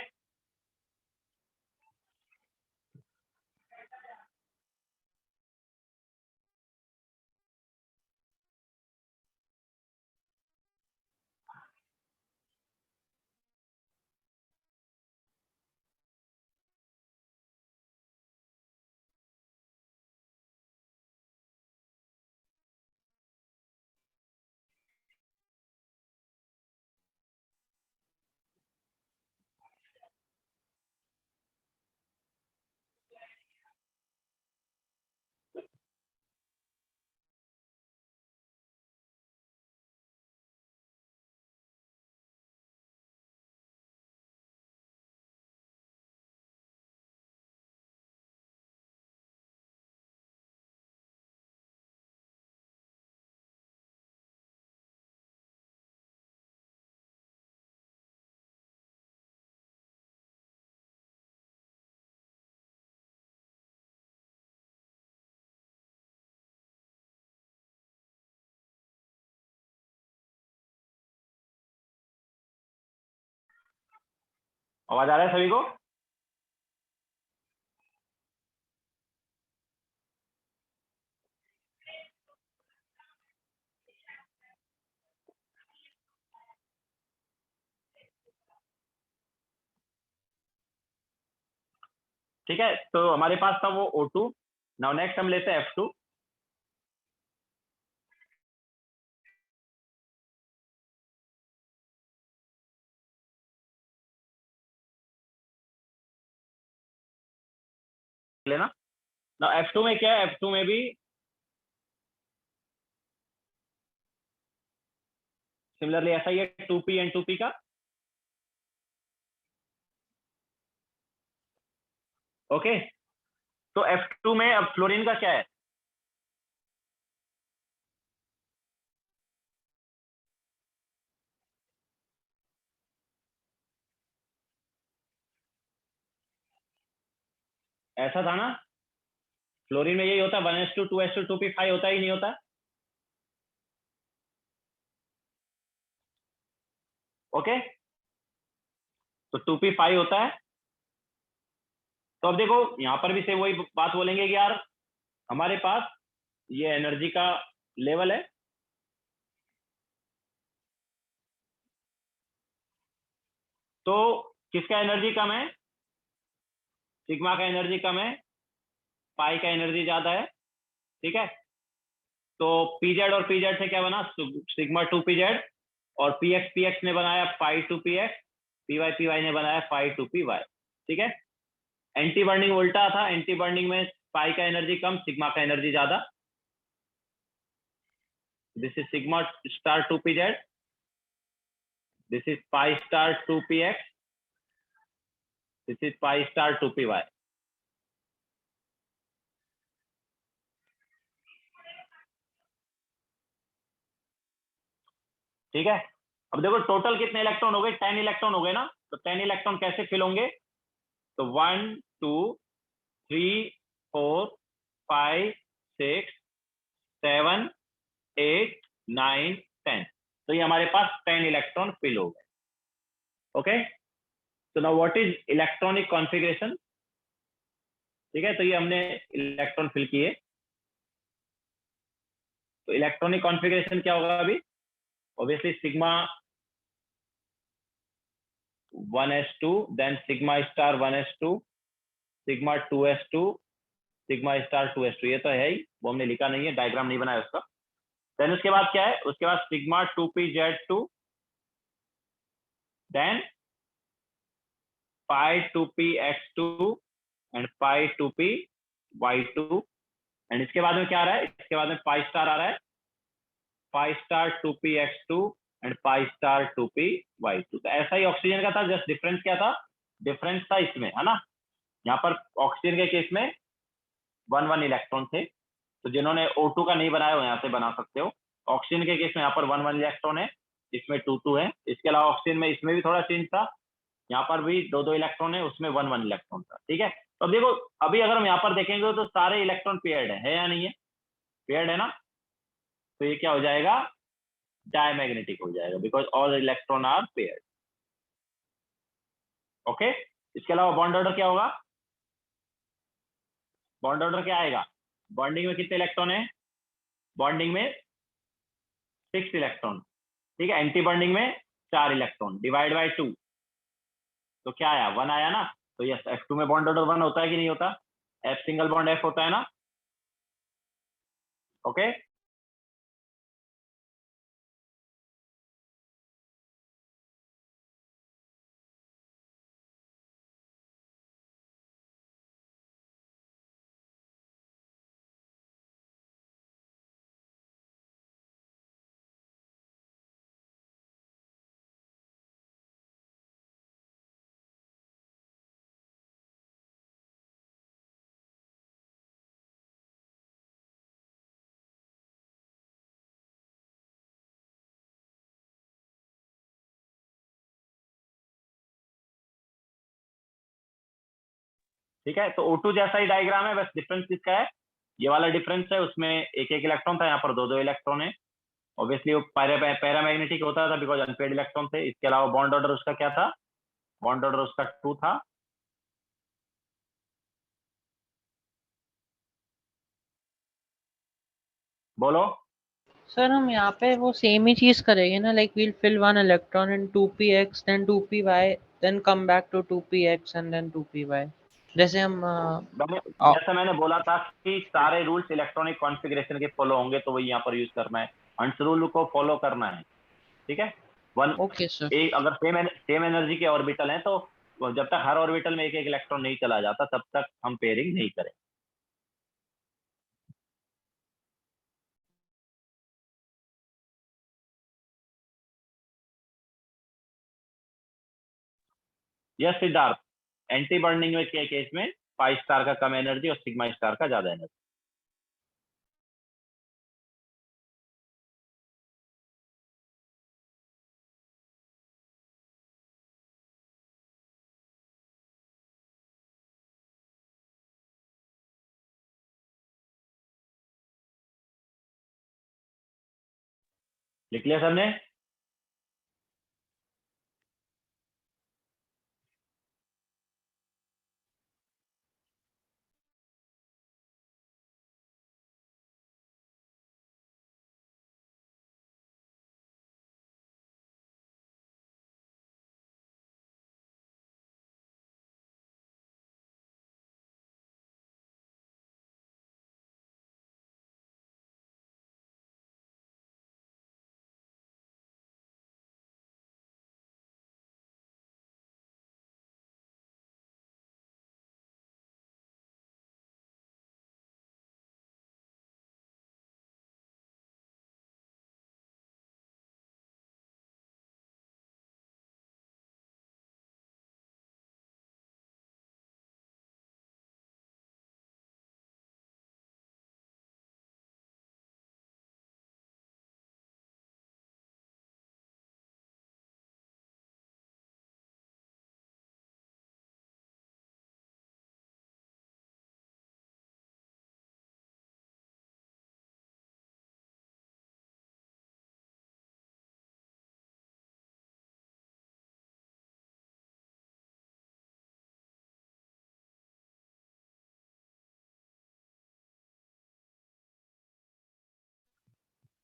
आवाज आ रहा है सभी को। ठीक है, तो हमारे पास था वो O2। नाउ नेक्स्ट हम लेते हैं F2। लेना ना, F2 में क्या है, F2 में भी सिमिलरली ऐसा ही है, 2p एंड 2p का। ओके, तो F2 में अब फ्लोरीन का क्या है, ऐसा था ना, फ्लोरीन में यही होता है 1s2 2s2 2p5 होता ही नहीं होता। ओके, तो 2p5 होता है। तो अब देखो यहाँ पर भी से वही बात बोलेंगे कि यार हमारे पास ये एनर्जी का लेवल है, तो किसका एनर्जी कम है? सिग्मा का एनर्जी कम है, पाई का एनर्जी ज्यादा है। ठीक है, तो पीजेड और पीजेड से क्या बना? सिग्मा 2pz, और पीएक्स ने बनाया पाई 2px, पी वाई ने बनाया पाई 2py। ठीक है, एंटी बर्निंग उल्टा था, एंटी बर्निंग में पाई का एनर्जी कम, सिग्मा का एनर्जी ज्यादा। This is sigma star 2pz, this is pi star 2px, this is pi star 2py। ठीक है, अब देखो टोटल कितने इलेक्ट्रॉन हो गए? 10 इलेक्ट्रॉन हो गए ना। तो 10 इलेक्ट्रॉन कैसे फिल होंगे? तो 1 2 3 4 5 6 7 8 9 10। तो ये हमारे पास 10 इलेक्ट्रॉन फिल हो गए। ओके, तो now what is electronic configuration? ठीक है, तो ये हमने इलेक्ट्रॉन फिल किए। तो इलेक्ट्रॉनिक कॉन्फ़िगरेशन क्या होगा अभी? Obviously sigma 1s2, then sigma star 1s2, sigma 2s2, sigma star 2s2। ये तो है ही, वो हमने लिखा नहीं है, डायग्राम नहीं बनाया उसका। देन उसके बाद क्या है? उसके बाद sigma 2pz2, then pi 2px2 and pi 2py2। And इसके बाद में क्या आ रहा है? इसके बाद में पाई स्टार आ रहा है, pi star 2px2 and pi star 2py2। तो ऐसा ही ऑक्सीजन का था, जस्ट डिफरेंस क्या था? डिफरेंस था इसमें, है ना। यहाँ पर ऑक्सीजन के केस में 1 1 इलेक्ट्रॉन थे, तो जिन्होंने O2 का नहीं बनाया हो यहाँ से बना सकते हो। ऑक्सीजन के केस में यहाँ पर 1 1 इलेक्ट्रॉन है, इसमें 2 2 है। इसके अलावा ऑक्सीजन में इसमें भी थोड़ा चेंज था, यहाँ पर भी 2 2 इलेक्ट्रॉन है, उसमें 1 1 इलेक्ट्रॉन था। ठीक है, तो अब देखो अभी अगर हम यहाँ पर देखेंगे तो सारे इलेक्ट्रॉन पेयर्ड है या नहीं है? पेयर्ड है ना। तो ये क्या हो जाएगा? डायमैग्नेटिक हो जाएगा, because all electron are paired. Okay, इसके अलावा बॉन्ड ऑर्डर क्या होगा? बॉन्ड ऑर्डर क्या आएगा? बॉन्डिंग में कितने इलेक्ट्रॉन है? बॉन्डिंग में 6 इलेक्ट्रॉन। ठीक है, एंटी बॉन्डिंग में 4 इलेक्ट्रॉन, डिवाइड बाय 2, तो क्या आया? 1 आया ना। तो यस, F2 में बॉन्ड ऑर्डर 1 होता है कि नहीं होता? F सिंगल बॉन्ड F होता है ना। ओके, ठीक है, तो O2 जैसा ही डायग्राम है, बस डिफरेंस किसका है? ये वाला डिफरेंस है, उसमें एक एक इलेक्ट्रॉन था, यहाँ पर 2 2 इलेक्ट्रॉन है। ऑब्वियसली वो पैरामैग्नेटिक होता था बिकॉज अनपेड इलेक्ट्रॉन थे। इसके अलावा बॉन्ड ऑर्डर उसका क्या था? बॉन्ड ऑर्डर उसका 2 था। बोलो। सर हम यहाँ पे वो सेम ही चीज करेंगे ना, like we'll fill 1 electron in 2px then 2py then come back to 2px and then 2py, जैसे हम जैसा मैंने बोला था कि सारे रूल्स इलेक्ट्रॉनिक कॉन्फ़िगरेशन के फॉलो होंगे, तो वही यहाँ पर यूज करना है, हंस रूल को फॉलो करना है। ठीक है, वन ओके सर। एक अगर सेम एनर्जी के ऑर्बिटल हैं तो जब तक हर ऑर्बिटल में एक एक इलेक्ट्रॉन नहीं चला जाता तब तक हम पेयरिंग नहीं करें। यस सिद्धार्थ, एंटी बर्निंग में के केस में पाई स्टार का कम एनर्जी और सिग्मा स्टार का ज्यादा एनर्जी। लिख लिया सबने?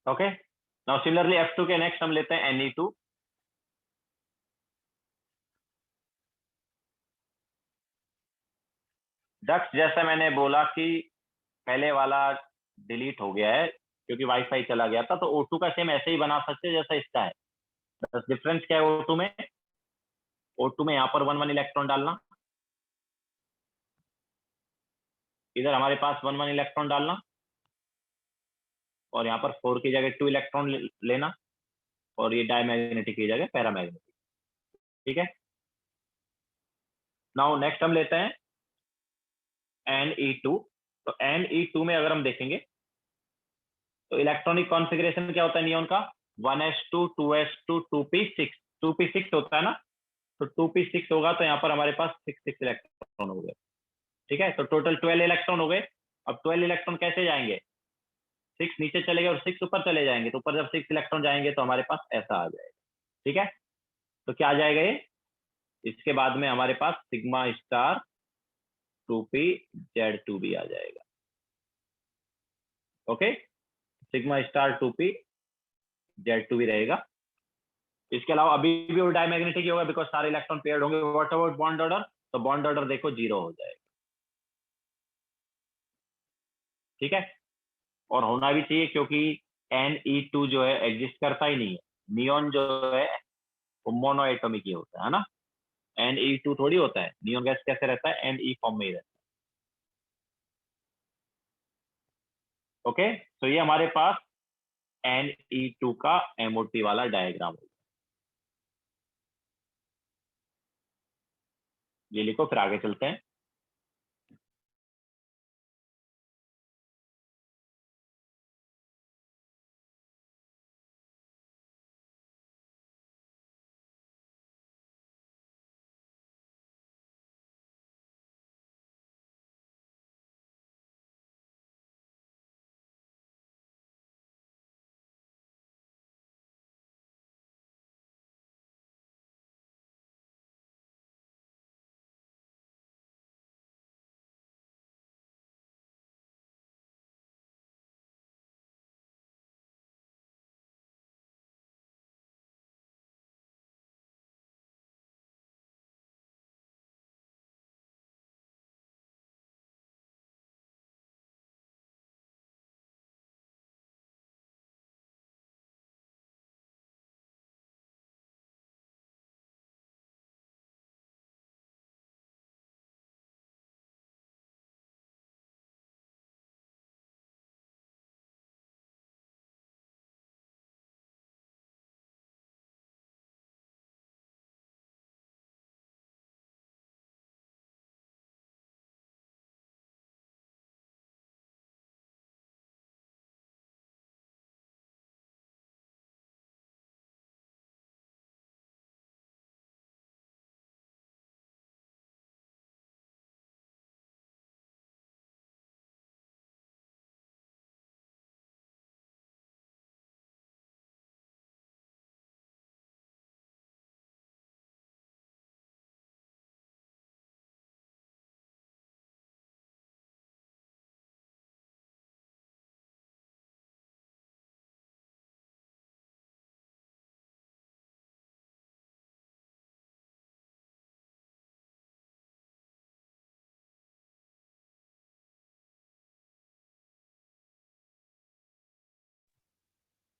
ओके, नाउ सिमिलरली F2 के नेक्स्ट हम लेते हैं Ne2। डक्ट जैसा मैंने बोला कि पहले वाला डिलीट हो गया है क्योंकि वाईफाई चला गया था, तो O2 का सेम ऐसे ही बना सकते हैं जैसा इसका है। बस डिफरेंस क्या है O2 में? O2 में यहाँ पर 1 1 इलेक्ट्रॉन डालना, इधर हमारे पास 1 1 इलेक्ट्रॉन डालना, और यहाँ पर 4 की जगह 2 इलेक्ट्रॉन लेना, और ये डायमैग्नेटिक की जगह पैरामैग्नेटिक। ठीक है, नाउ नेक्स्ट हम लेते हैं Ne2। तो Ne2 में अगर हम देखेंगे तो इलेक्ट्रॉनिक कॉन्फ़िगरेशन क्या होता है नियॉन का? 1s2 2s2 2p6। 2p6 होता है ना, तो 2p6 होगा तो यहाँ पर हमारे पास 6 इलेक्ट्रॉन हो गए। ठीक है, तो टोटल 12 इलेक्ट्रॉन हो गए। अब 12 इलेक्ट्रॉन कैसे जाएंगे? 6 नीचे चले गए और 6 ऊपर चले जाएंगे, तो ऊपर जब 6 इलेक्ट्रॉन जाएंगे तो हमारे पास ऐसा आ जाएगा। ठीक है, तो क्या आ जाएगा ये? इसके बाद में हमारे पास सिग्मा स्टार 2p Z2 भी आ जाएगा। Okay, sigma star 2p Z2 भी रहेगा। इसके अलावा अभी भी वो डायमैग्नेटिक ही होगा बिकॉज सारे इलेक्ट्रॉन पेयर्ड होंगे। What about bond order? तो बॉन्ड ऑर्डर देखो 0 हो जाएगा। ठीक है, और होना भी चाहिए क्योंकि Ne2 जो है एग्जिस्ट करता ही नहीं है। नियॉन जो है वो मोनो एटॉमिक ही होता है ना, Ne2 थोड़ी होता है। नियॉन गैस कैसे रहता है? Ne फॉर्म में ही रहता है। ओके, तो ये हमारे पास Ne2 का MOT वाला डायग्राम है। ये लिखो, फिर आगे चलते हैं।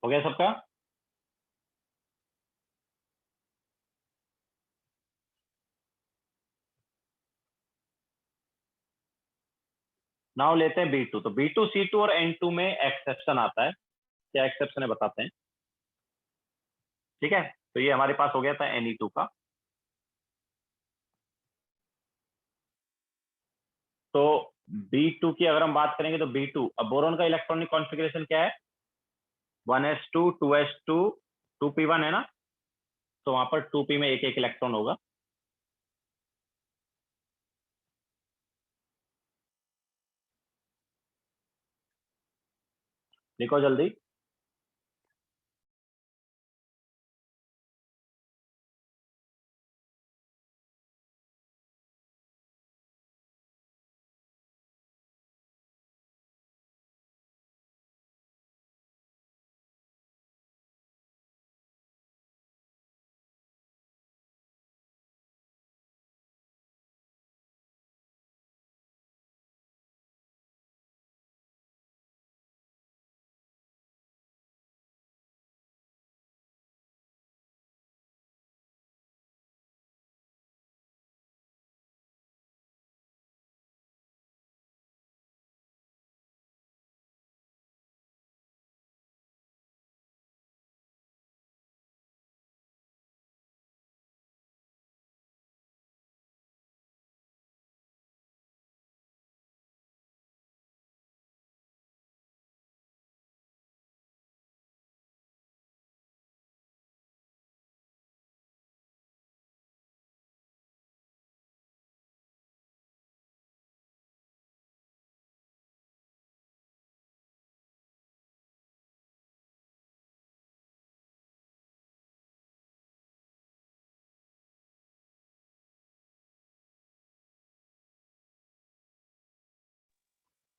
हो गया सबका? नाउ लेते हैं B2। तो B2 C2 और N2 में एक्सेप्शन आता है। क्या एक्सेप्शन है बताते हैं। ठीक है, तो ये हमारे पास हो गया था Ne2 का। तो B2 की अगर हम बात करेंगे तो B2, अब बोरॉन का इलेक्ट्रॉनिक कॉन्फ़िगरेशन क्या है? 1s2 2s2 2p1 है ना, तो वहां पर 2p में एक एक इलेक्ट्रॉन होगा। लिखो जल्दी।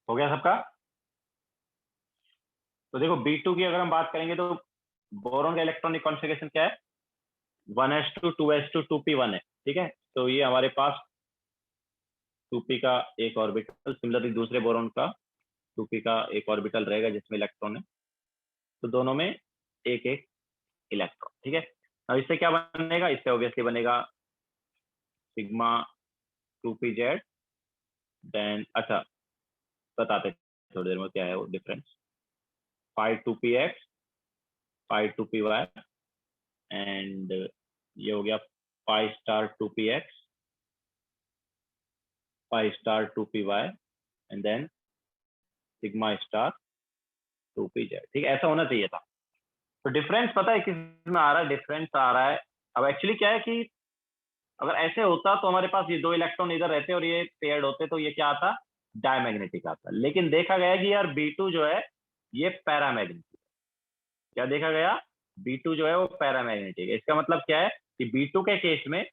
हो गया सबका? तो देखो B2 की अगर हम बात करेंगे तो बोरॉन का इलेक्ट्रॉनिक कॉन्फ़िगरेशन क्या है? 1s2 2s2 2p1 है। ठीक है, तो ये हमारे पास 2p का एक ऑर्बिटल, सिमिलरली दूसरे बोरॉन का 2p का एक ऑर्बिटल रहेगा जिसमें इलेक्ट्रॉन है। तो दोनों में एक एक इलेक्ट्रॉन। ठीक है, अब इससे क्या बनेगा? इससे ऑब्वियसली बनेगा सिग्मा 2pz। देन अच्छा बताते थोड़ी देर में क्या है वो difference. phi 2px, phi 2py, and ये हो गया pi star 2px, pi star 2py, and then sigma star 2pz। ठीक है, ऐसा होना चाहिए था। तो डिफरेंस पता है किस में आ रहा है? डिफरेंस आ रहा है, अब एक्चुअली क्या है कि अगर ऐसे होता तो हमारे पास ये दो इलेक्ट्रॉन इधर रहते और ये पेयर्ड होते तो ये क्या आता? डायमैग्नेटिक आता। लेकिन देखा गया कि यार B2 जो है ये पैरामैग्नेटिक। क्या देखा गया? B2 जो है वो पैरामैग्नेटिक है। इसका मतलब क्या है कि B2 के केस में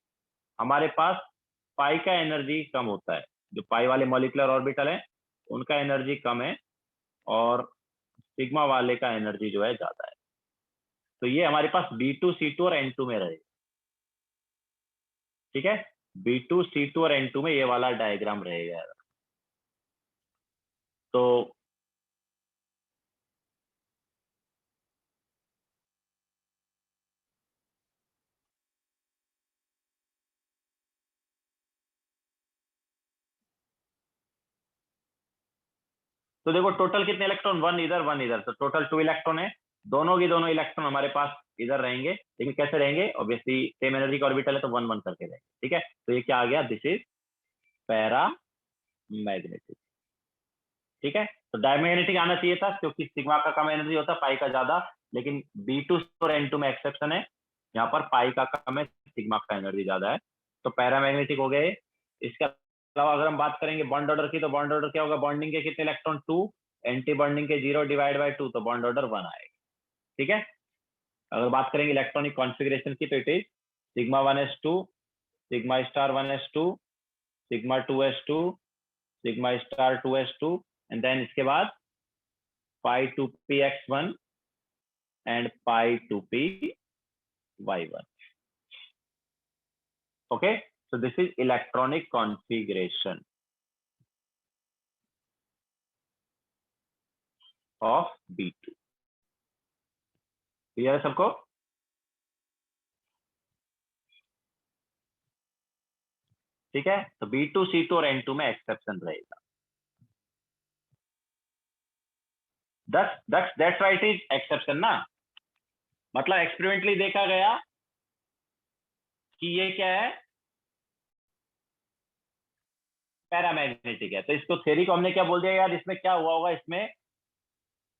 हमारे पास पाई का एनर्जी कम होता है। जो पाई वाले मॉलिक्यूलर ऑर्बिटल है उनका एनर्जी कम है और सिग्मा वाले का एनर्जी जो है ज्यादा है। तो ये हमारे पास B2 C2 और N2 में रहेगा। ठीक है, B2 C2 और N2 में ये वाला डायग्राम रहेगा। तो देखो टोटल कितने इलेक्ट्रॉन? 1 इधर 1 इधर, तो टोटल 2 इलेक्ट्रॉन है। दोनों की दोनों इलेक्ट्रॉन हमारे पास इधर रहेंगे, लेकिन कैसे रहेंगे? ऑब्वियसली सेम एनर्जी का ऑर्बिटल है तो 1 1 करके रहेंगे। ठीक है, तो ये क्या आ गया? This is para magnetic. ठीक है, तो डायमैग्नेटिक आना चाहिए था क्योंकि सिग्मा का कम एनर्जी होता है, पाई का ज्यादा। लेकिन B2 और N2 में एक्सेप्शन है, यहाँ पर पाई का कम है, सिग्मा का एनर्जी ज्यादा है, तो पैरामैग्नेटिक हो गए। इसके अलावा अगर हम बात करेंगे बॉन्ड ऑर्डर की, तो बॉन्ड ऑर्डर क्या होगा? बॉन्डिंग के कितने इलेक्ट्रॉन? 2, एंटी बॉन्डिंग के 0 डिवाइड बाय 2, तो बॉन्ड ऑर्डर 1 आएगा। ठीक है, अगर बात करेंगे इलेक्ट्रॉनिक कॉन्फ़िगरेशन की तो it is sigma 1s2, sigma star 1s2, sigma 2s2, sigma star 2s2, and then इसके बाद pi 2px1 and pi 2py1. Okay, so this is electronic configuration of B2. Clear है सबको? ठीक है, तो B2 C2 और N2 में exception रहेगा। दैट्स राइट इज एक्सेप्शन ना, मतलब एक्सपेरिमेंटली देखा गया कि ये क्या है, पैरामैग्नेटिक है। तो इसको थ्योरी को हमने क्या बोल दिया यार, इसमें क्या हुआ होगा, इसमें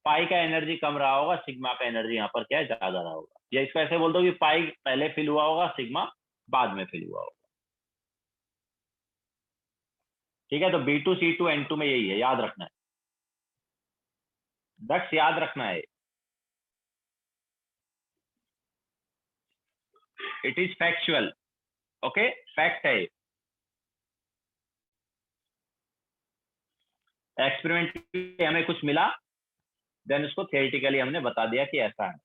पाई का एनर्जी कम रहा होगा, सिग्मा का एनर्जी यहाँ पर क्या है, ज्यादा रहा होगा। या इसको ऐसे बोल दो कि पाई पहले फिल हुआ होगा, सिग्मा बाद में फिल हुआ होगा। ठीक है, तो B2 C2 N2 में यही है, याद रखना है, दक्ष याद रखना है। It is factual, okay, fact है। एक्सपेरिमेंट हमें कुछ मिला, देन उसको थियोरेटिकली हमने बता दिया कि ऐसा है।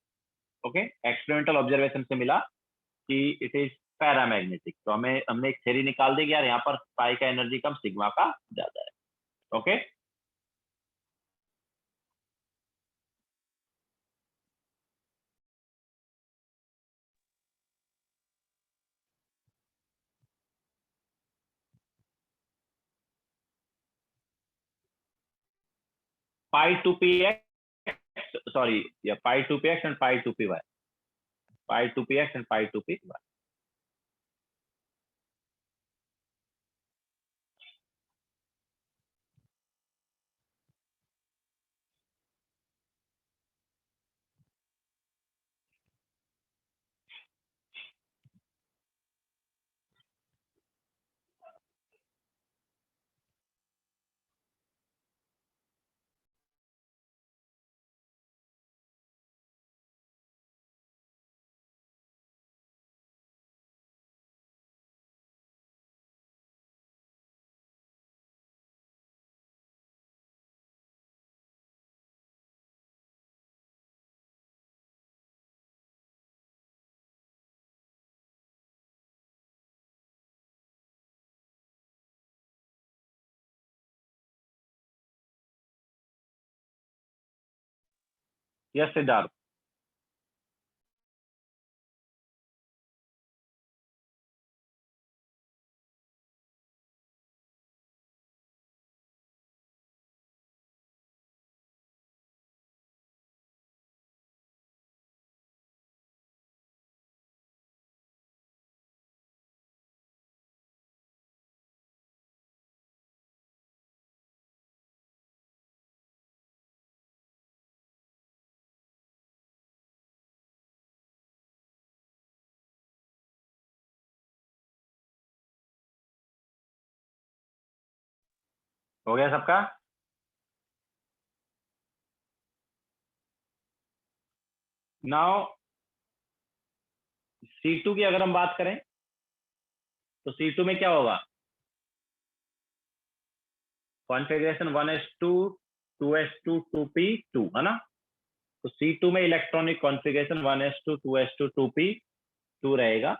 ओके, एक्सपेरिमेंटल ऑब्जर्वेशन से मिला कि इट इज पैरामैग्नेटिक, तो हमने एक थ्योरी निकाल दी कि यार यहाँ पर पाई का एनर्जी कम, सिग्मा का ज्यादा है। Okay, pi two p x, sorry, या pi two p x and pi two p y, pi two p x and pi two p y. Yes Siddharth. हो गया सबका? नाउ C2 की अगर हम बात करें तो C2 में क्या होगा, कॉन्फ़िगरेशन 1s2 2s2 2p2 है ना। तो C2 में electronic configuration 1s2 2s2 2p2 रहेगा।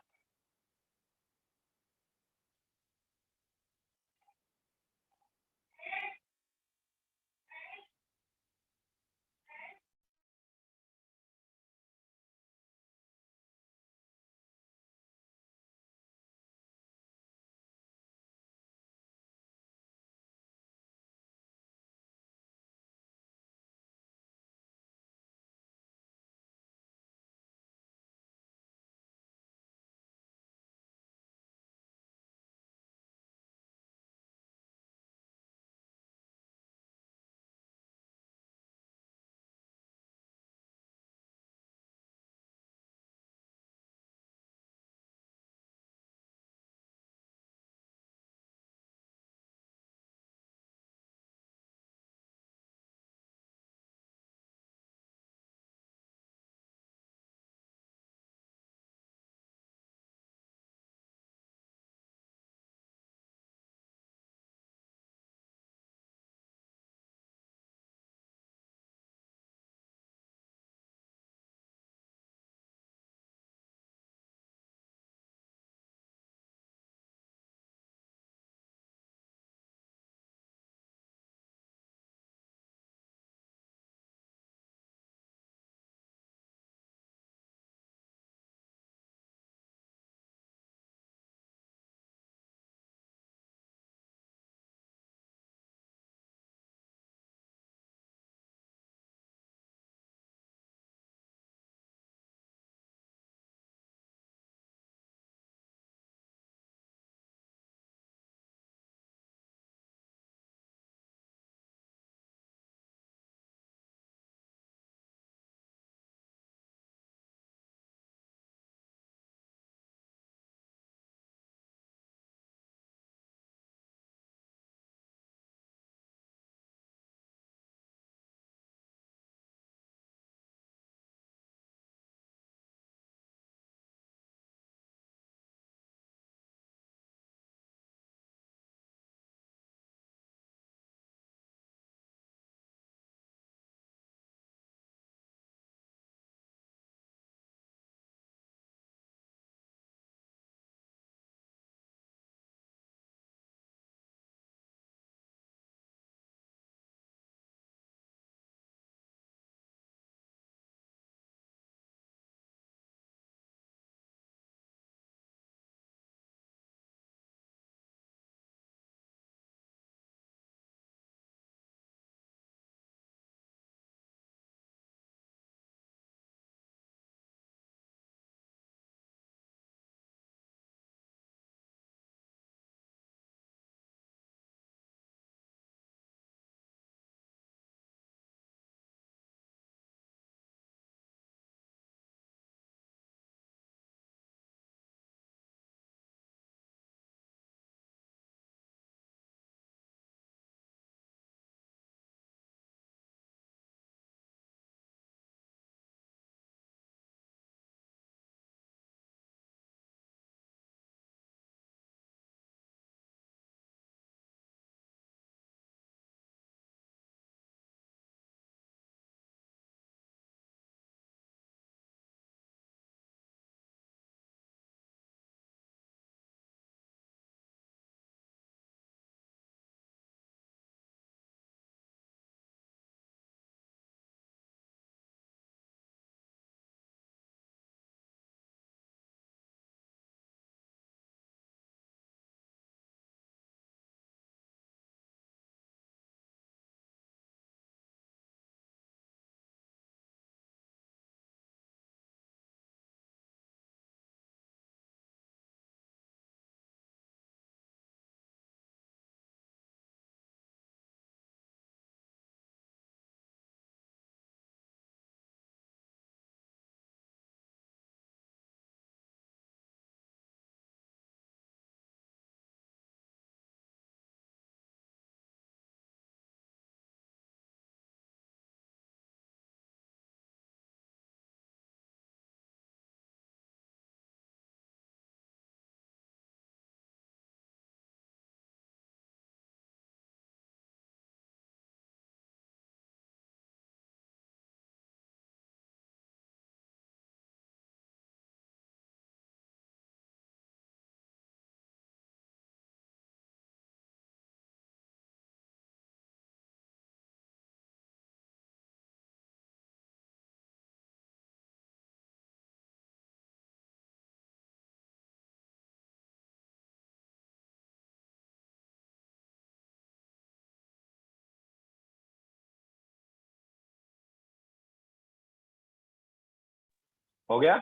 हो गया।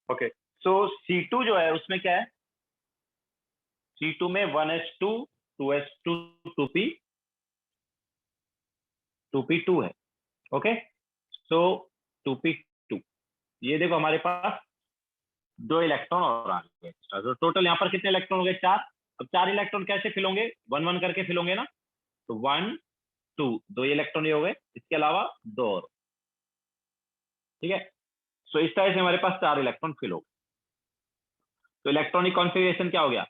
ओके, सो C2 जो है उसमें क्या है, C2 में 1s2 2s2 2p 2p2 है। ओके, सो 2p2, ये देखो हमारे पास 2 इलेक्ट्रॉन और आ गए। तो टोटल यहाँ पर कितने इलेक्ट्रॉन हो गए, 4। अब 4 इलेक्ट्रॉन कैसे फिल होंगे, 1 1 करके फिल होंगे ना, तो 1 2, 2 इलेक्ट्रॉन ये हो गए, इसके अलावा 2 और। ठीक है, सो इस तरह से हमारे पास 4 इलेक्ट्रॉन फिल हो गए। तो इलेक्ट्रॉनिक कॉन्फ़िगरेशन क्या हो गया,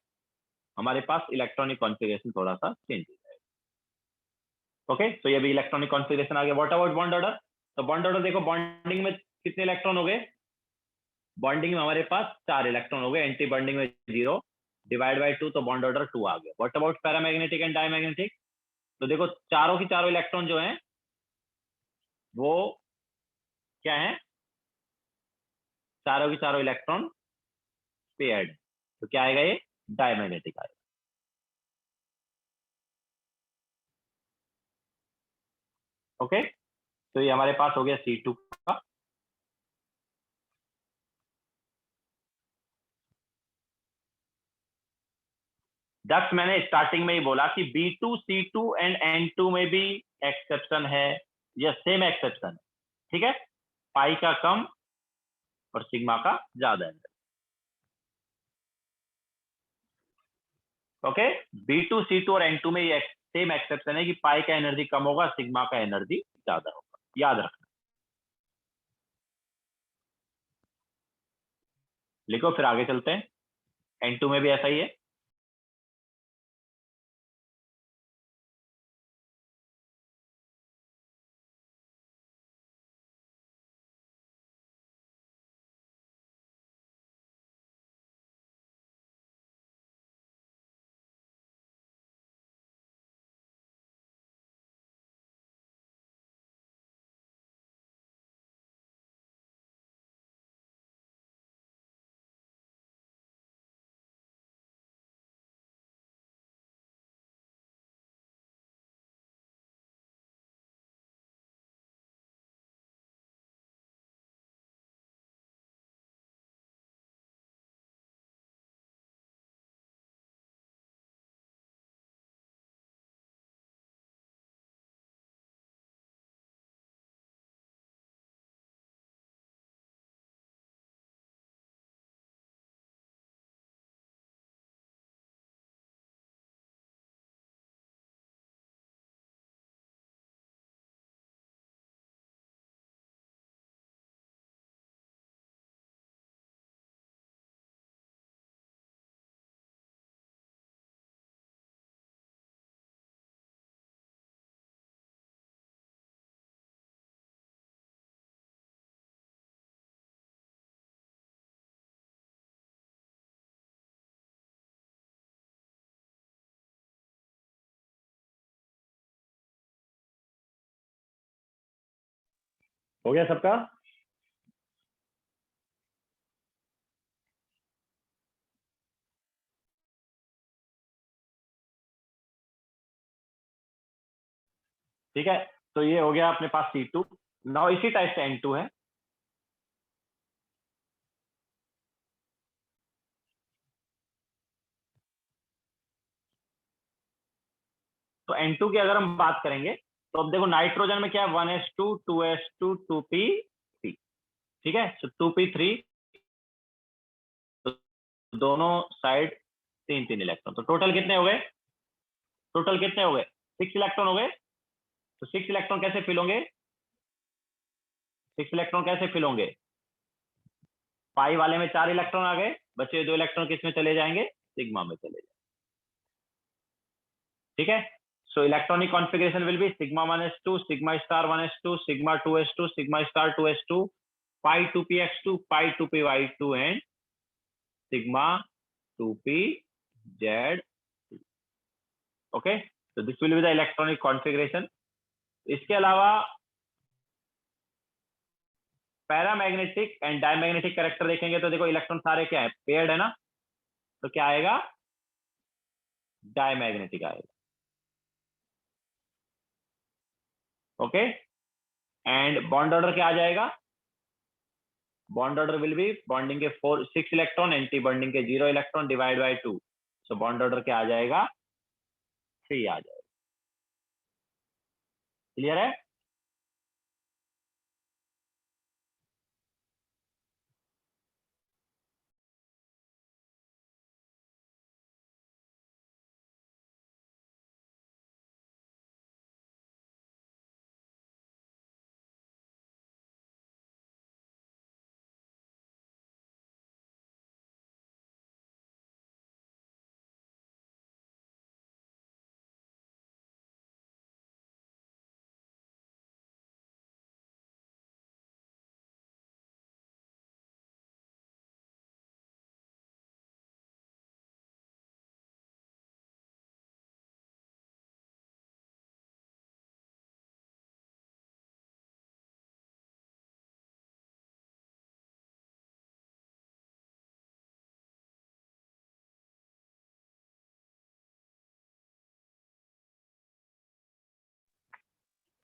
हमारे पास इलेक्ट्रॉनिक कॉन्फ़िगरेशन थोड़ा सा चेंज हो जाएगा। ओके, तो ये भी इलेक्ट्रॉनिक कॉन्फ़िगरेशन आ गया। व्हाट अबाउट बॉन्ड ऑर्डर, तो बॉन्ड ऑर्डर देखो, बॉन्डिंग में कितने इलेक्ट्रॉन हो गए, बॉन्डिंग में हमारे पास 4 इलेक्ट्रॉन हो गए, एंटी बॉन्डिंग में 0, डिवाइड बाय 2, तो बॉन्ड ऑर्डर 2 आ गया। What about paramagnetic and diamagnetic, तो देखो चारों की चारों इलेक्ट्रॉन जो हैं वो क्या है, चारों की चारों इलेक्ट्रॉन पेयर्ड, तो क्या आएगा, ये डायमैग्नेटिक आएगा। ओके, तो ये हमारे पास हो गया C2 का। जस्ट मैंने स्टार्टिंग में ही बोला कि B2 C2 एंड N2 में भी एक्सेप्शन है, या सेम एक्सेप्शन है। ठीक है, पाई का कम और सिग्मा का ज्यादा है। ओके, B2 C2 और N2 में ये सेम एक्सेप्शन है कि पाई का एनर्जी कम होगा, सिग्मा का एनर्जी ज्यादा होगा, याद रखना। लिखो, फिर आगे चलते हैं। N2 में भी ऐसा ही है। हो गया सबका। ठीक है, तो ये हो गया अपने पास C2। नाउ इसी टाइप से N2 है। तो N2 की अगर हम बात करेंगे, तो अब देखो नाइट्रोजन में क्या है, 1s2 2s2 2p3। ठीक है, तो 2p3, तो दोनों साइड 3 3 इलेक्ट्रॉन, तो टोटल कितने हो गए, टोटल कितने हो गए, 6 इलेक्ट्रॉन हो गए। तो 6 इलेक्ट्रॉन कैसे फिल होंगे, 6 इलेक्ट्रॉन कैसे फिल होंगे, पाई वाले में 4 इलेक्ट्रॉन आ गए, बचे 2 इलेक्ट्रॉन किस में चले जाएंगे, सिग्मा में चले जाएंगे। ठीक है, so electronic configuration will be sigma 1s2 sigma star 1s2 sigma 2s2 sigma star 2s2 pi 2px2 pi 2py2 and sigma 2pz। okay, so this will be the electronic configuration। इसके अलावा paramagnetic and diamagnetic character देखेंगे तो देखो electron सारे क्या है, paired है ना, तो क्या आएगा, डायमैग्नेटिक आएगा। ओके, एंड बॉन्ड ऑर्डर क्या आ जाएगा, bond order will be bonding के 6 इलेक्ट्रॉन, एंटी बॉन्डिंग के 0 electron divide by 2। So bond order क्या आ जाएगा? 3 आ जाएगा। क्लियर है?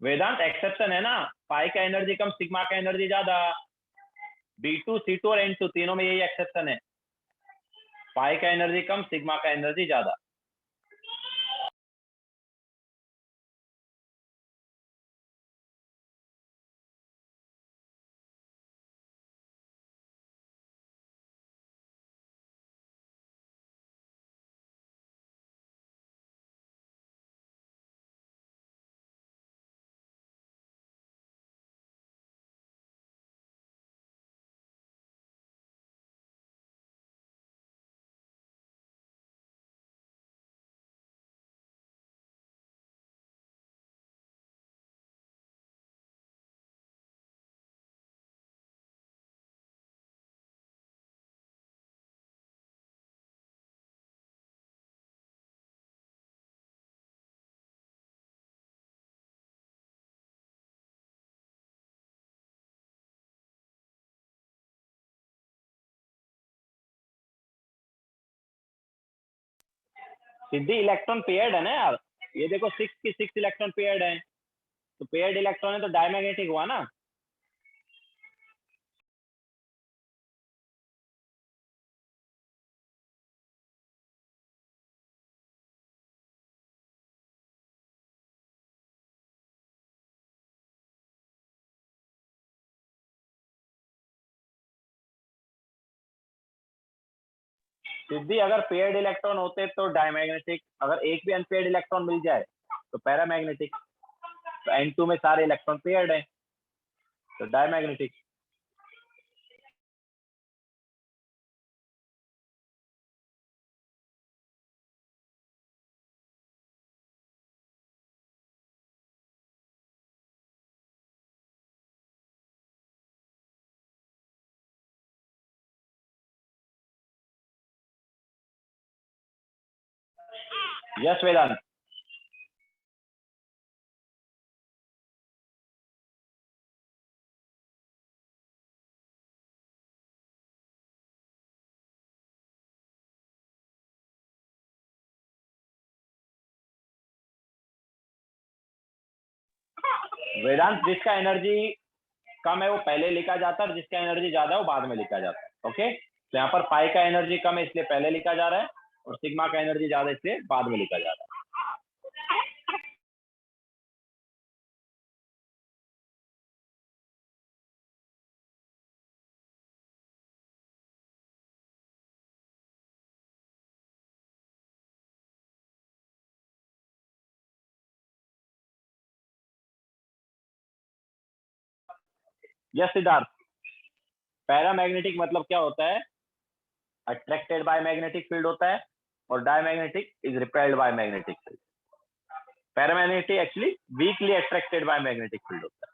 वेदांत एक्सेप्शन है ना, पाई का एनर्जी कम, सिग्मा का एनर्जी ज्यादा। B2, C2 और N2 तीनों में यही एक्सेप्शन है, पाई का एनर्जी कम, सिग्मा का एनर्जी ज्यादा। सिद्धि इलेक्ट्रॉन पेयर्ड है ना यार, ये देखो 6 की 6 इलेक्ट्रॉन पेयर्ड है, तो पेयर्ड इलेक्ट्रॉन है तो डायमैग्नेटिक हुआ ना। सिद्धि अगर पेयर्ड इलेक्ट्रॉन होते तो डायमैग्नेटिक, अगर एक भी अनपेयर्ड इलेक्ट्रॉन मिल जाए तो पैरामैग्नेटिक। तो N2 में सारे इलेक्ट्रॉन पेयर्ड है तो डायमैग्नेटिक। यस वेदांत। वेदांत जिसका एनर्जी कम है वो पहले लिखा जाता है और जिसका एनर्जी ज्यादा है वो बाद में लिखा जाता है। ओके, तो यहाँ पर पाई का एनर्जी कम है इसलिए पहले लिखा जा रहा है, और सिग्मा का एनर्जी ज्यादा है इसलिए बाद में लिखा जा रहा है। यस सिद्धार्थ, पैरामैग्नेटिक मतलब क्या होता है? अट्रैक्टेड बाय मैग्नेटिक फील्ड होता है, और diamagnetic is repelled by magnetic field. Paramagnetic actually weekly attracted by magnetic field होता है।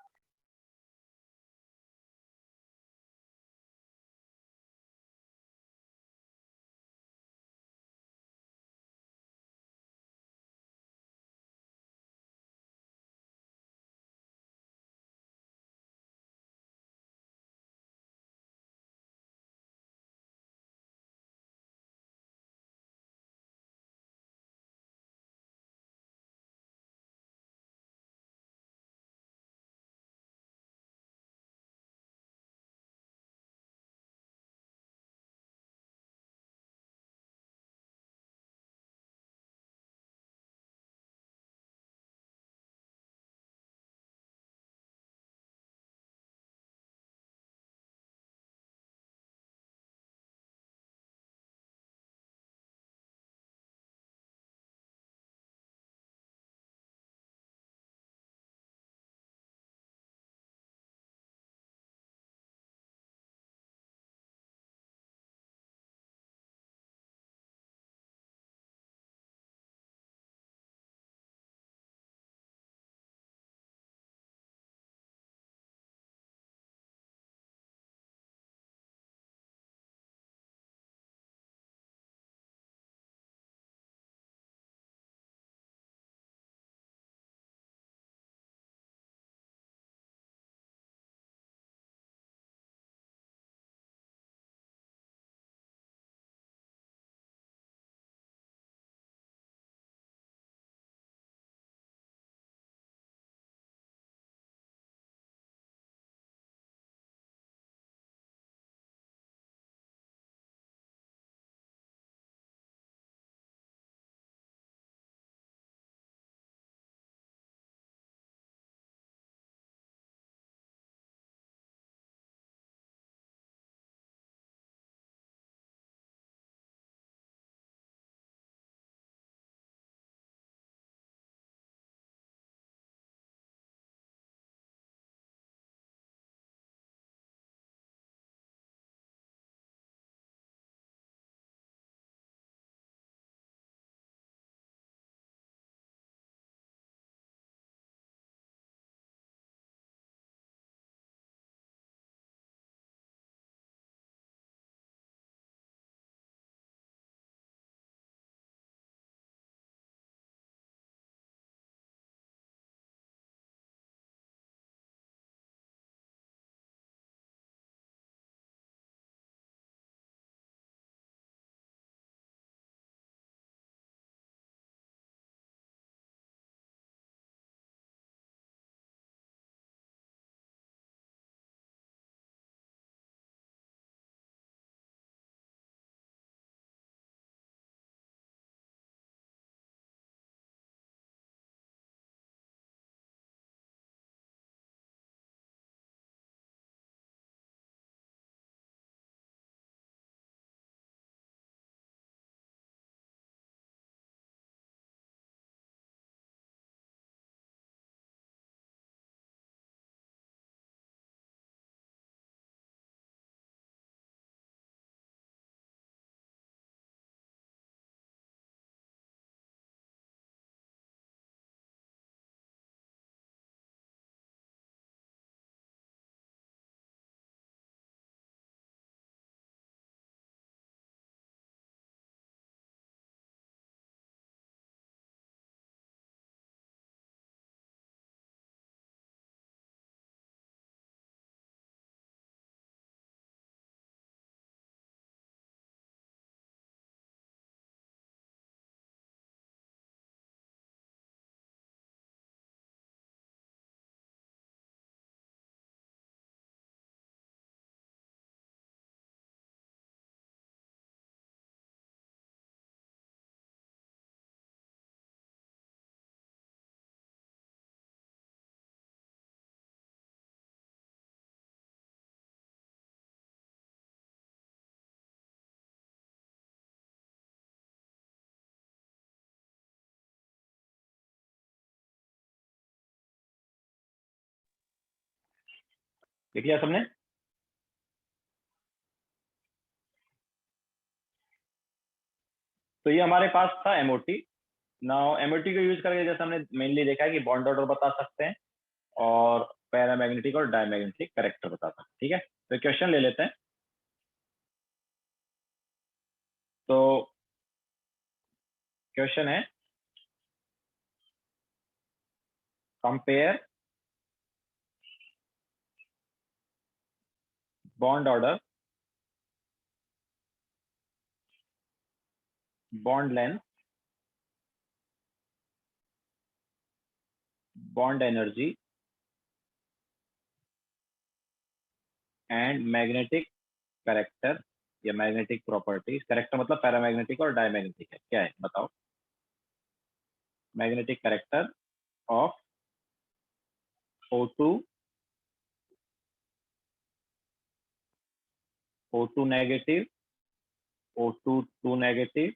देख लिया सबने? तो ये हमारे पास था एमओटी। नाउ एमओटी को यूज करके जैसे हमने मेनली देखा है कि बॉन्ड ऑर्डर बता सकते हैं और पैरामैग्नेटिक और डायमैग्नेटिक करेक्टर बता सकते हैं। ठीक है, तो क्वेश्चन ले लेते हैं। तो क्वेश्चन है, compare bond order, bond length, bond energy and magnetic character या मैग्नेटिक प्रॉपर्टीज। करेक्टर मतलब पैरामैग्नेटिक और डायमैग्नेटिक है, क्या है बताओ? Magnetic character of O2, O2 negative, O2 2 negative,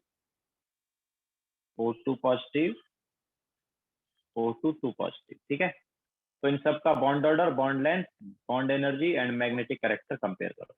O2 positive, O2 2 positive. ठीक है, तो इन सब का bond order, bond length, bond energy and magnetic character compare करो।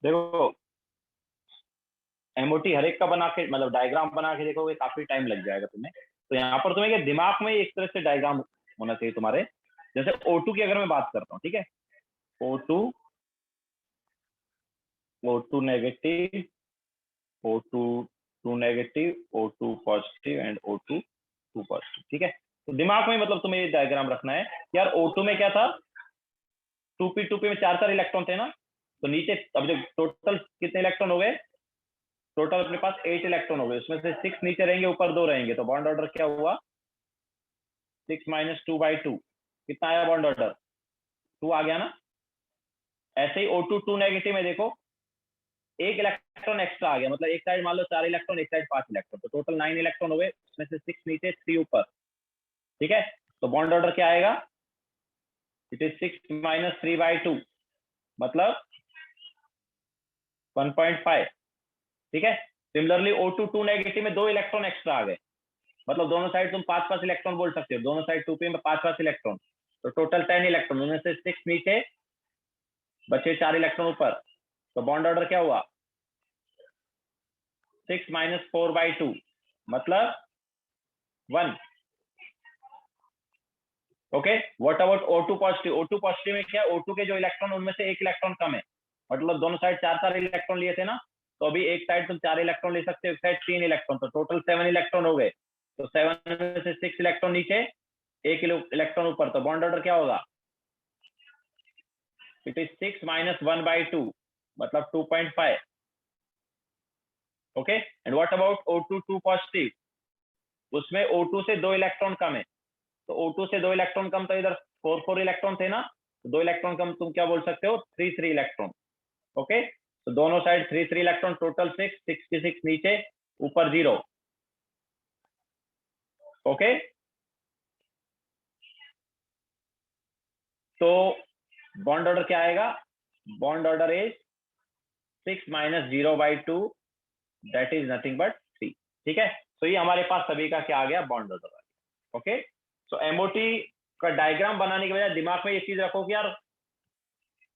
देखो एमओटी हर एक का बना के मतलब डायग्राम बना के देखोगे काफी टाइम लग जाएगा तुम्हें। तो यहाँ पर तुम्हें क्या दिमाग में एक तरह से डायग्राम होना चाहिए तुम्हारे। जैसे O2 की अगर मैं बात करता हूँ, ठीक है, O2 negative, O2 2 negative, O2 positive and O2 2 positive, ठीक है। तो दिमाग में मतलब तुम्हें ये डायग्राम रखना है यार। O2 में क्या था, 2p में 4 इलेक्ट्रॉन थे ना, तो नीचे अब जो टोटल कितने इलेक्ट्रॉन हो गए, टोटल अपने पास 8 इलेक्ट्रॉन हो गए, उसमें से 6 नीचे रहेंगे, ऊपर 2 रहेंगे, तो बॉन्ड ऑर्डर क्या हुआ 6 - 2/2। कितना आया बॉन्ड ऑर्डर, 2 आ गया ना। ऐसे ही O2 2 नेगेटिव में देखो एक इलेक्ट्रॉन एक्स्ट्रा आ गया, मतलब एक साइड मान लो 4 इलेक्ट्रॉन, एक साइड 5 इलेक्ट्रॉन, तो टोटल 9 इलेक्ट्रॉन हो गए, उसमें से 6 नीचे 3 ऊपर, ठीक है। तो बॉन्ड ऑर्डर क्या आएगा, इट इज 6 - 3/2 मतलब 1.5, ठीक है। सिमिलरली O2 2 नेगेटिव में 2 इलेक्ट्रॉन एक्स्ट्रा आ गए, मतलब दोनों साइड तुम 5 इलेक्ट्रॉन बोल सकते हो, दोनों साइड 2p में 5 इलेक्ट्रॉन, तो टोटल 10 इलेक्ट्रॉन, उनमें से 6 नीचे बचे 4 इलेक्ट्रॉन ऊपर, तो बॉन्ड ऑर्डर क्या हुआ 6 - 4/2 मतलब 1। Okay, what about O2 positive, O2 positive में क्या, O2 के जो इलेक्ट्रॉन उनमें से 1 इलेक्ट्रॉन कम है, मतलब दोनों साइड 4 इलेक्ट्रॉन लिए थे ना, तो अभी एक साइड तुम 4 इलेक्ट्रॉन ले सकते हो, एक साइड 3 इलेक्ट्रॉन, तो टोटल 7 इलेक्ट्रॉन हो गए, तो 7 में से 6 इलेक्ट्रॉन नीचे, 1 इलेक्ट्रॉन ऊपर, तो बॉन्ड ऑर्डर क्या होगा, इट इज 6 - 1/2 मतलब 2.5। Okay, and what about O2 2 positive, उसमें O2 से 2 इलेक्ट्रॉन कम है, तो O2 से 2 इलेक्ट्रॉन कम, तो इधर 4 इलेक्ट्रॉन थे ना, तो 2 इलेक्ट्रॉन कम तुम क्या बोल सकते हो 3 इलेक्ट्रॉन। ओके, तो दोनों साइड 3 इलेक्ट्रॉन, टोटल 6 की 6 नीचे, ऊपर 0। ओके, तो बॉन्ड ऑर्डर क्या आएगा, bond order is 6 - 0/2 that is nothing but 3, ठीक है। तो ये हमारे पास सभी का क्या आ गया, बॉन्ड ऑर्डर आ गया। ओके, सो एमओटी का डायग्राम बनाने के बजाय दिमाग में ये चीज रखो कि यार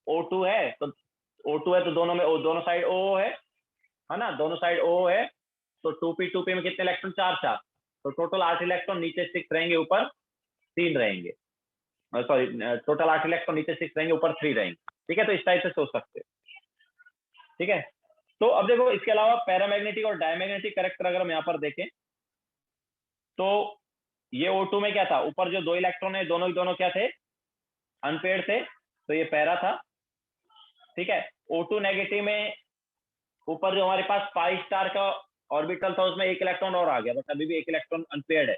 O2 है तो दोनों में दोनों साइड O है ना, दोनों साइड O है, तो 2p में कितने इलेक्ट्रॉन, 4, तो टोटल 8 इलेक्ट्रॉन, नीचे 6 रहेंगे, ऊपर 3 रहेंगे, सॉरी टोटल 8 इलेक्ट्रॉन, नीचे 6 रहेंगे, ऊपर 3 रहेंगे, ठीक है। तो इस टाइप से सोच सकते हो, ठीक है। तो अब देखो इसके अलावा पैरामैग्नेटिक और डायमैग्नेटिक कैरेक्टर अगर हम यहाँ पर देखें, तो ये O2 में क्या था, ऊपर जो 2 इलेक्ट्रॉन है दोनों क्या थे, अनपेयर्ड थे, तो ये पैरा था, ठीक है। O2 नेगेटिव में ऊपर जो हमारे पास पाई स्टार का ऑर्बिटल था, उसमें 1 इलेक्ट्रॉन और आ गया, बट अभी भी 1 इलेक्ट्रॉन अनपेयर्ड है,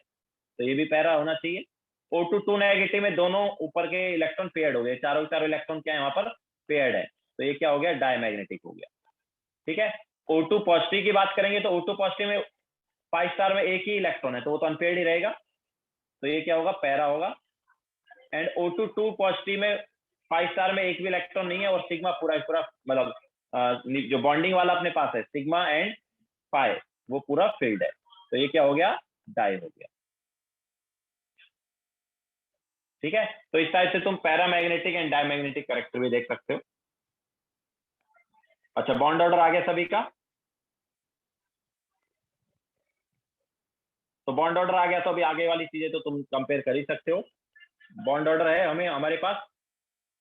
तो ये भी पैरा होना चाहिए। O2 2 नेगेटिव में दोनों ऊपर के इलेक्ट्रॉन पेयर्ड हो गए, चारों इलेक्ट्रॉन क्या है वहां पर पेयर्ड है, तो ये क्या हो गया, डायमैग्नेटिक हो गया, ठीक है। O2 पॉजिटिव की बात करेंगे तो O2 पॉजिटिव में पाई स्टार में 1 ही इलेक्ट्रॉन है, तो वो तो अनपेयर्ड ही रहेगा, तो ये क्या होगा, पैरा होगा। एंड O2 2 पॉजिटिव में पाई स्टार में 1 भी इलेक्ट्रॉन नहीं है, और सिग्मा पूरा मतलब जो बॉन्डिंग वाला अपने पास है सिग्मा एंड पाई, वो पूरा फील्ड है, तो ये क्या हो गया, डाई हो गया, ठीक है। तो इस टाइप से तुम पैरामैग्नेटिक एंड डायमैग्नेटिक कैरेक्टर भी देख सकते हो। अच्छा, बॉन्ड ऑर्डर आ गया सभी का, तो बॉन्ड ऑर्डर आ गया, तो अभी आगे वाली चीजें तो तुम कंपेयर कर ही सकते हो। बॉन्ड ऑर्डर है हमारे पास,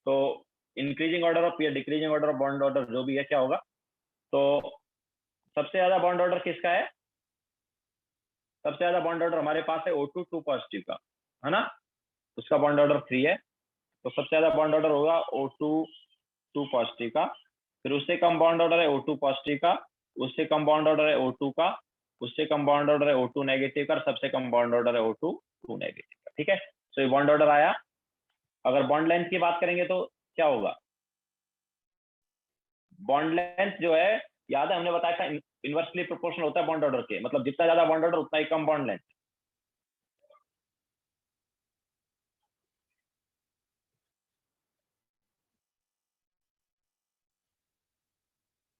तो इंक्रीजिंग ऑर्डर ऑफ या decreasing order of bond order जो भी है क्या होगा, तो सबसे ज्यादा बॉन्ड ऑर्डर किसका है, सबसे ज्यादा बॉन्ड ऑर्डर हमारे पास है O2 2 पॉजिटिव का, है ना, उसका बॉन्ड ऑर्डर 3 है, तो सबसे ज्यादा बॉन्ड ऑर्डर होगा O2 2 पॉजिटिव का। फिर उससे कम बॉन्ड ऑर्डर है O2 पॉजिटिव का, उससे कम बॉन्ड ऑर्डर है O2 का, उससे कम बॉन्ड ऑर्डर है O2 नेगेटिव का, सबसे कम बॉन्ड ऑर्डर है O2 2 नेगेटिव का, ठीक है। तो ये बॉन्ड ऑर्डर आया। अगर बॉन्ड लेंथ की बात करेंगे तो क्या होगा, बॉन्ड लेंथ जो है, याद है हमने बताया था इनवर्सली प्रोपोर्शनल होता है बॉन्ड ऑर्डर के, मतलब जितना ज्यादा बॉन्ड ऑर्डर उतना ही कम बॉन्ड लेंथ।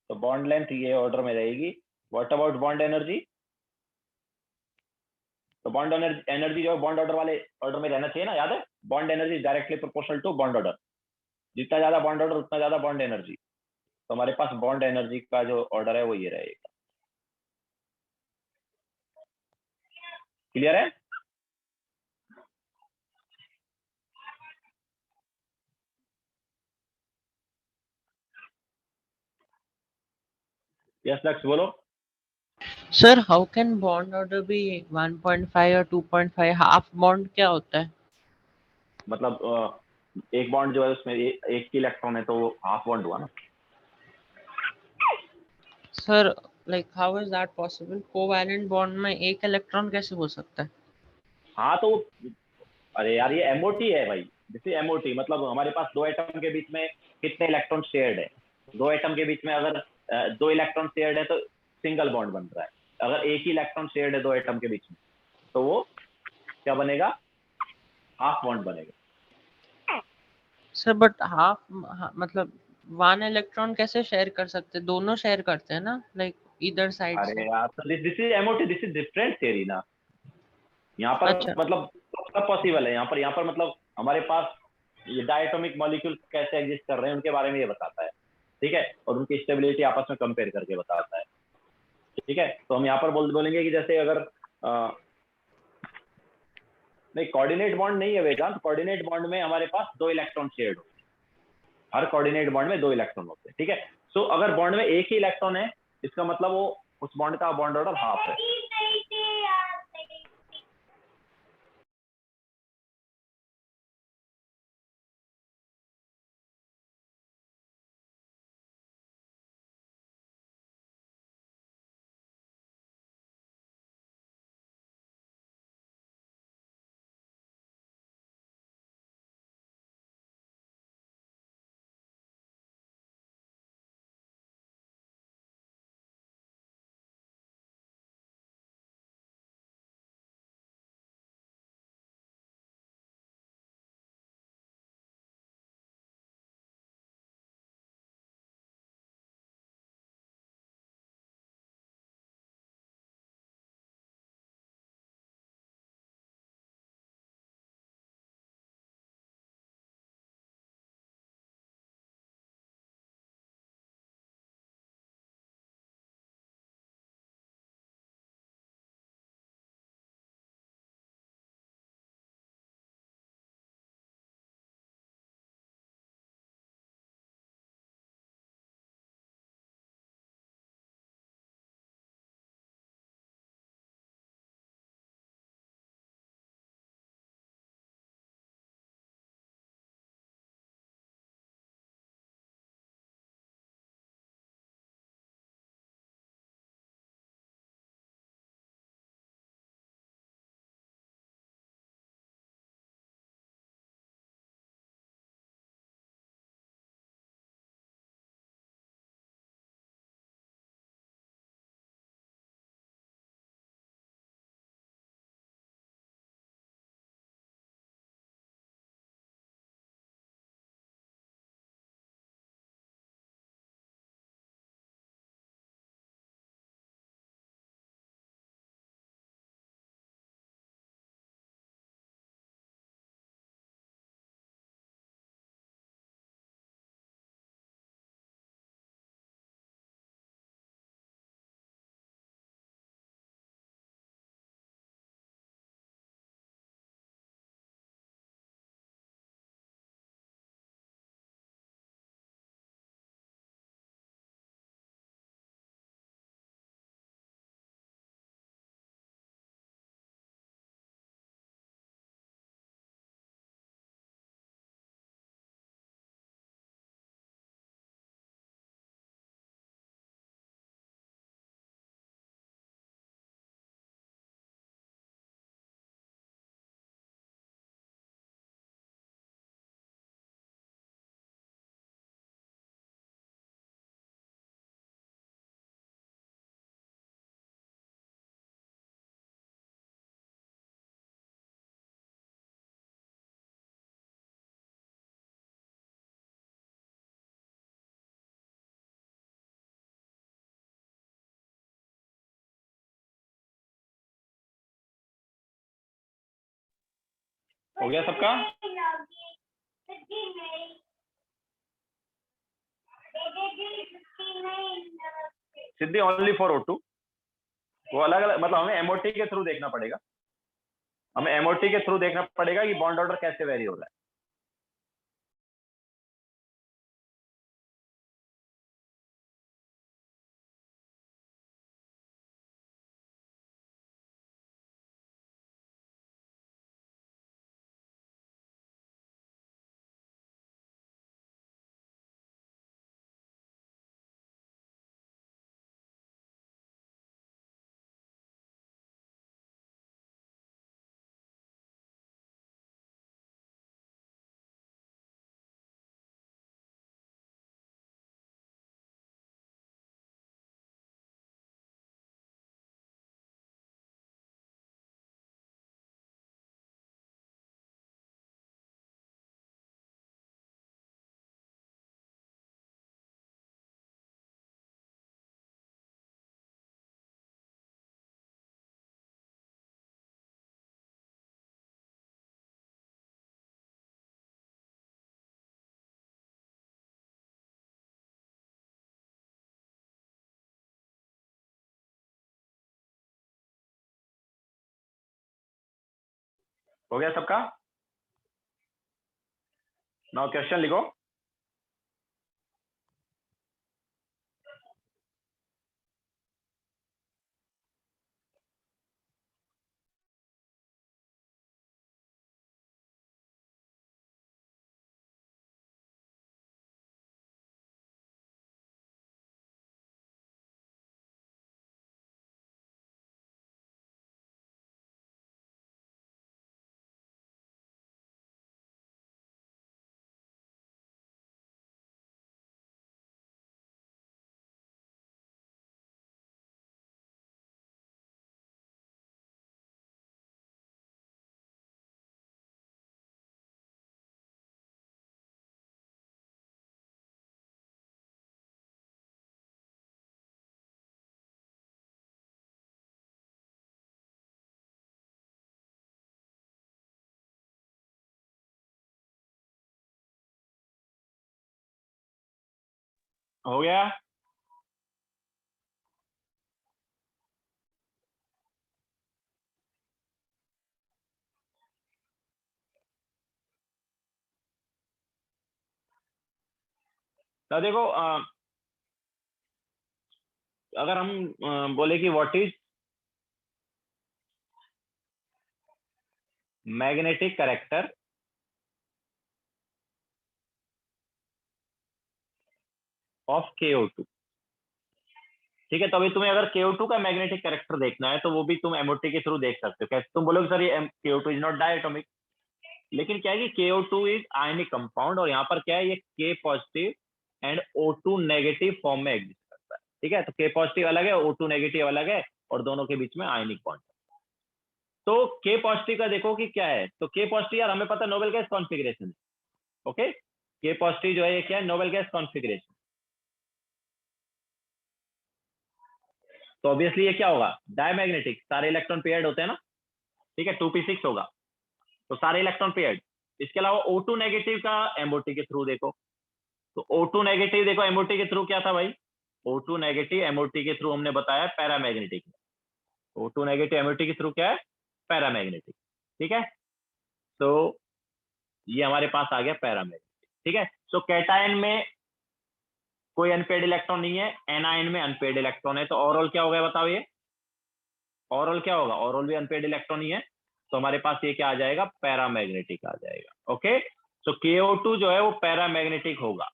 तो बॉन्ड लेंथ ये ऑर्डर में रहेगी। व्हाट अबाउट बॉन्ड एनर्जी, तो बॉन्ड एनर्जी जो है बॉन्ड ऑर्डर वाले ऑर्डर में रहना चाहिए ना, याद है, bond energy directly proportional to bond order, जितना ज्यादा बॉन्ड ऑर्डर उतना ज्यादा बॉन्ड एनर्जी। तो हमारे पास बॉन्ड एनर्जी का जो ऑर्डर है वो ये रहेगा। क्लियर है? यस लक्ष्य बोलो। Sir how can bond order be 1.5 और 2.5? हाफ बॉन्ड क्या होता है? मतलब एक बॉन्ड जो है उसमें एक ही इलेक्ट्रॉन है तो वो हाफ बॉन्ड हुआ ना। Sir like how is that possible? Covalent bond में एक इलेक्ट्रॉन कैसे हो सकता है? हाँ तो अरे यार ये एमओटी है भाई। जैसे एमओटी मतलब हमारे पास दो एटम के बीच में कितने इलेक्ट्रॉन शेयर्ड है। दो एटम के बीच में अगर दो इलेक्ट्रॉन शेयर्ड है तो सिंगल बॉन्ड बन रहा है। अगर एक ही इलेक्ट्रॉन शेयर्ड है दो एटम के बीच में तो वो क्या बनेगा? हाफ बॉन्ड बनेगा। सर बट हाफ मतलब वन इलेक्ट्रॉन कैसे शेयर कर सकते हैं? दोनों शेयर करते हैं ना, लाइक इधर साइड अरे से। यार तो this is MOT, this is different theory ना। यहाँ पर अच्छा मतलब सब पॉसिबल है। यहाँ पर मतलब हमारे पास ये डायटोमिक मॉलिक्यूल कैसे एग्जिस्ट कर रहे हैं उनके बारे में ये बताता है। ठीक है, और उनकी स्टेबिलिटी आपस में कंपेयर करके बताता है। ठीक है, तो हम यहाँ पर बोलेंगे कि जैसे अगर नहीं कोऑर्डिनेट बॉन्ड नहीं है वेदांत। कोऑर्डिनेट बॉन्ड में हमारे पास दो इलेक्ट्रॉन शेयर्ड होते हैं। हर कोऑर्डिनेट बॉन्ड में दो इलेक्ट्रॉन होते हैं। ठीक है, सो अगर बॉन्ड में एक ही इलेक्ट्रॉन है इसका मतलब वो उस बॉन्ड का बॉन्ड ऑर्डर हाफ है। हो गया सबका? सिद्धि ओनली फॉर O2, वो अलग अलग, मतलब हमें एमओटी के थ्रू देखना पड़ेगा, हमें एमओटी के थ्रू देखना पड़ेगा कि बॉन्ड ऑर्डर कैसे वेरी हो रहा है। हो गया सबका? नाउ क्वेश्चन लिखो। हो गया? तो देखो अगर हम बोले कि what is magnetic character of KO2, ठीक है, तो अभी तुम्हें अगर KO2 का मैग्नेटिक कैरेक्टर देखना है तो वो भी तुम एमओटी के थ्रू देख सकते हो। कैसे? तुम बोलोगे सर ये KO2 इज नॉट डायटोमिक, लेकिन क्या है कि KO2 इज आयनिक कंपाउंड और यहाँ पर क्या है, ये K positive and O2 negative form में एग्जिस्ट करता है। ठीक है, तो K पॉजिटिव अलग है, O2 नेगेटिव अलग है और दोनों के बीच में आयनिक बॉन्ड है। तो K पॉजिटिव का देखो कि क्या है, तो K पॉजिटिव यार हमें पता नोबेल गैस कॉन्फिगरेशन है। ओके, K पॉजिटिव जो है ये क्या है, नोबेल गैस कॉन्फिगरेशन। तो ऑब्वियसली ये क्या होगा, डायमैग्नेटिक, सारे इलेक्ट्रॉन पेयर्ड होते हैं ना। ठीक है, 2p6 होगा तो सारे इलेक्ट्रॉन पेयर्ड। इसके अलावा O2 नेगेटिव का एमओटी के थ्रू देखो, तो O2 नेगेटिव देखो एमओटी के थ्रू क्या था भाई, O2 नेगेटिव एमओटी के थ्रू हमने बताया पैरामैग्नेटिक। O2 नेगेटिव एमओटी के थ्रू क्या है, पैरामैग्नेटिक। ठीक है, तो ये हमारे पास आ गया पैरामैग्नेटिक। ठीक है, सो कैटायन में कोई अनपेड इलेक्ट्रॉन नहीं है, एनायन में अनपेड इलेक्ट्रॉन है, तो ओवरऑल क्या होगा बताओ, ये ओवरऑल क्या होगा, ओवरऑल भी अनपेड इलेक्ट्रॉन ही है, तो हमारे पास ये क्या आ जाएगा, पैरामैग्नेटिक आ जाएगा। ओके, सो KO2 जो है वो पैरामैग्नेटिक होगा,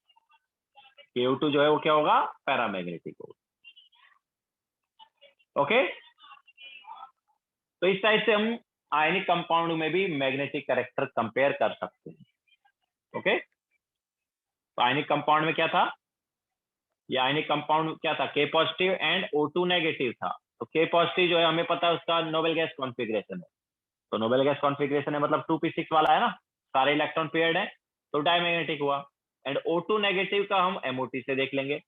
KO2 जो है वो क्या होगा, पैरामैग्नेटिक होगा। ओके, तो इस टाइप से हम आयनिक कंपाउंड में भी मैग्नेटिक कैरेक्टर कंपेयर कर सकते हैं। ओके, तो आयनिक कंपाउंड में क्या था, ये आयनिक कंपाउंड क्या था, K positive and O2 negative था। तो K पॉजिटिव जो है हमें पता है उसका नोबेल गैस कॉन्फिगरेशन है, तो नोबेल गैस कॉन्फिगरेशन है मतलब 2p6 वाला है ना, सारे इलेक्ट्रॉन पेयर्ड है, तो डायमैग्नेटिक हुआ। एंड O2 नेगेटिव का हम एमओटी से देख लेंगे,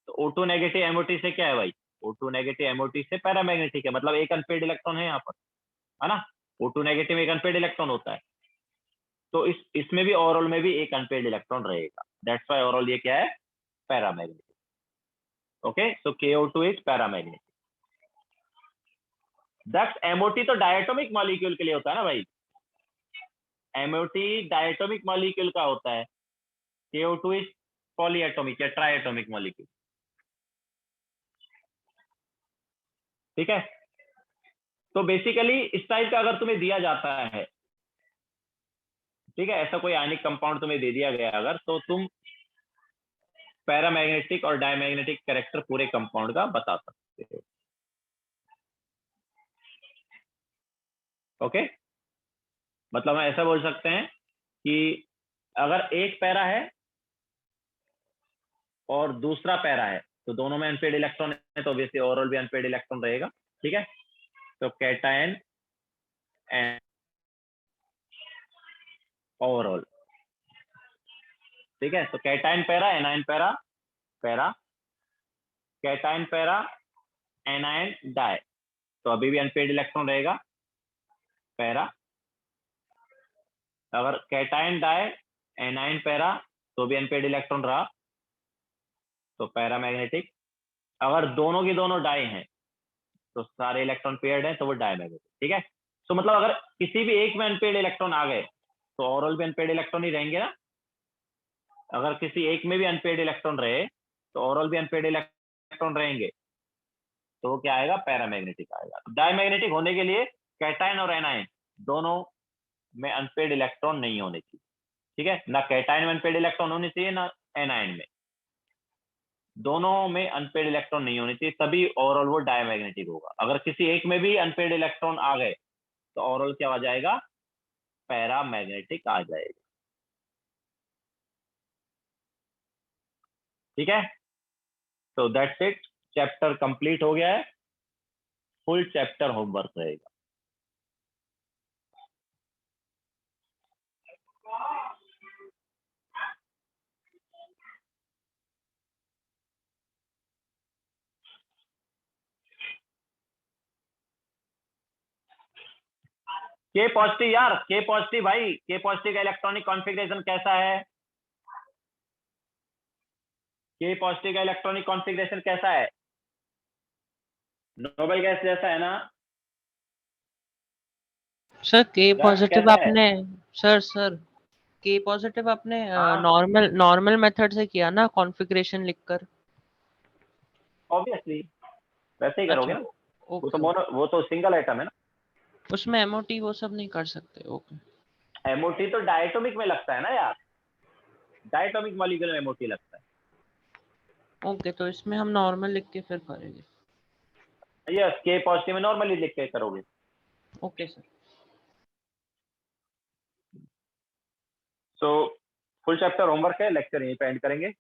तो O2 नेगेटिव एमओटी से क्या है भाई, O2 नेगेटिव एमओटी से पैरामैग्नेटिक है, मतलब एक अनपेड इलेक्ट्रॉन है यहाँ पर, है ना। O2 नेगेटिव एक अनपेड इलेक्ट्रॉन होता है, तो इसमें भी ओवरऑल में भी एक अनपेड इलेक्ट्रॉन रहेगा, दैट्स व्हाई ओवरऑल ये क्या है, paramagnetic. Okay, so KO2 is paramagnetic. That's MOT तो diatomic molecule के लिए होता है ना भाई, MOT diatomic molecule का होता है, KO2 is polyatomic या triatomic molecule. ठीक है, तो बेसिकली इस टाइप का अगर तुम्हें दिया जाता है, ठीक है, ऐसा कोई आयनिक कंपाउंड तुम्हें दे दिया गया अगर, तो तुम पैरामैग्नेटिक और डायमैग्नेटिक कैरेक्टर पूरे कंपाउंड का बता सकते हो. ओके, मतलब हम ऐसा बोल सकते हैं कि अगर एक पैरा है और दूसरा पैरा है तो दोनों में अनपेड इलेक्ट्रॉन है, तो ऑब्वियसली ओवरऑल भी अनपेड इलेक्ट्रॉन रहेगा. ठीक है, तो कैटायन एंड ओवरऑल. ठीक है, तो cation para, anion para, para, cation para, anion dia, तो अभी भी अनपेड इलेक्ट्रॉन रहेगा, पैरा. अगर कैटायन डाई, एनायन पैरा, तो भी अनपेड इलेक्ट्रॉन रहा, तो पैरामैग्नेटिक. अगर दोनों की दोनों डाई हैं तो सारे इलेक्ट्रॉन पेयर्ड हैं, तो वो डायमैग्नेटिक. ठीक है, तो मतलब अगर किसी भी एक में अनपेड इलेक्ट्रॉन आ गए तो ओवरऑल भी अनपेड इलेक्ट्रॉन ही रहेंगे ना. अगर किसी एक में भी अनपेड इलेक्ट्रॉन रहे तो ओवरऑल भी अनपेड इलेक्ट्रॉन रहेंगे, तो वो क्या आएगा, पैरामैग्नेटिक आएगा. डायमैग्नेटिक होने के लिए कैटायन और एनायन दोनों में अनपेड इलेक्ट्रॉन नहीं होने चाहिए. ठीक है, ना कैटायन में अनपेड इलेक्ट्रॉन होने चाहिए ना एनायन में, दोनों में अनपेड इलेक्ट्रॉन नहीं होने चाहिए, तभी ओवरऑल वो डायमैग्नेटिक होगा. अगर किसी एक में भी अनपेड इलेक्ट्रॉन आ गए तो ओवरऑल क्या आ जाएगा, पैरामैग्नेटिक आ जाएगा. ठीक है, तो दैट्स इट, चैप्टर कंप्लीट हो गया है. फुल चैप्टर होमवर्क रहेगा. के पॉजिटिव यार, के पॉजिटिव भाई, के पॉजिटिव का इलेक्ट्रॉनिक कॉन्फ़िगरेशन कैसा है, के पॉजिटिव का इलेक्ट्रॉनिक कॉन्फ़िगरेशन कैसा है, नोबेल गैस जैसा है ना सर के पॉजिटिव कैसा है? आपने, सर के पॉजिटिव आपने हाँ। नॉर्मल मेथड से किया ना, कॉन्फ़िगरेशन लिखकर. ऑब्वियसली वैसे ही करोगे अच्छा, ना, वो तो ओके, वो तो सिंगल आइटम है ना. उसमें एमओटी वो सब नहीं कर सकते. ओके, एमओटी तो डायटोमिक में लगता है ना यार, डायटोमिक मॉलिक्यूल में एमओटी लगता है. ओके, तो इसमें हम नॉर्मल लिख के फिर करेंगे. यस, के पॉजिटिव में नॉर्मली लिख के करोगे. Okay sir. So full chapter homework है, लेक्चर यहीं पे एंड करेंगे.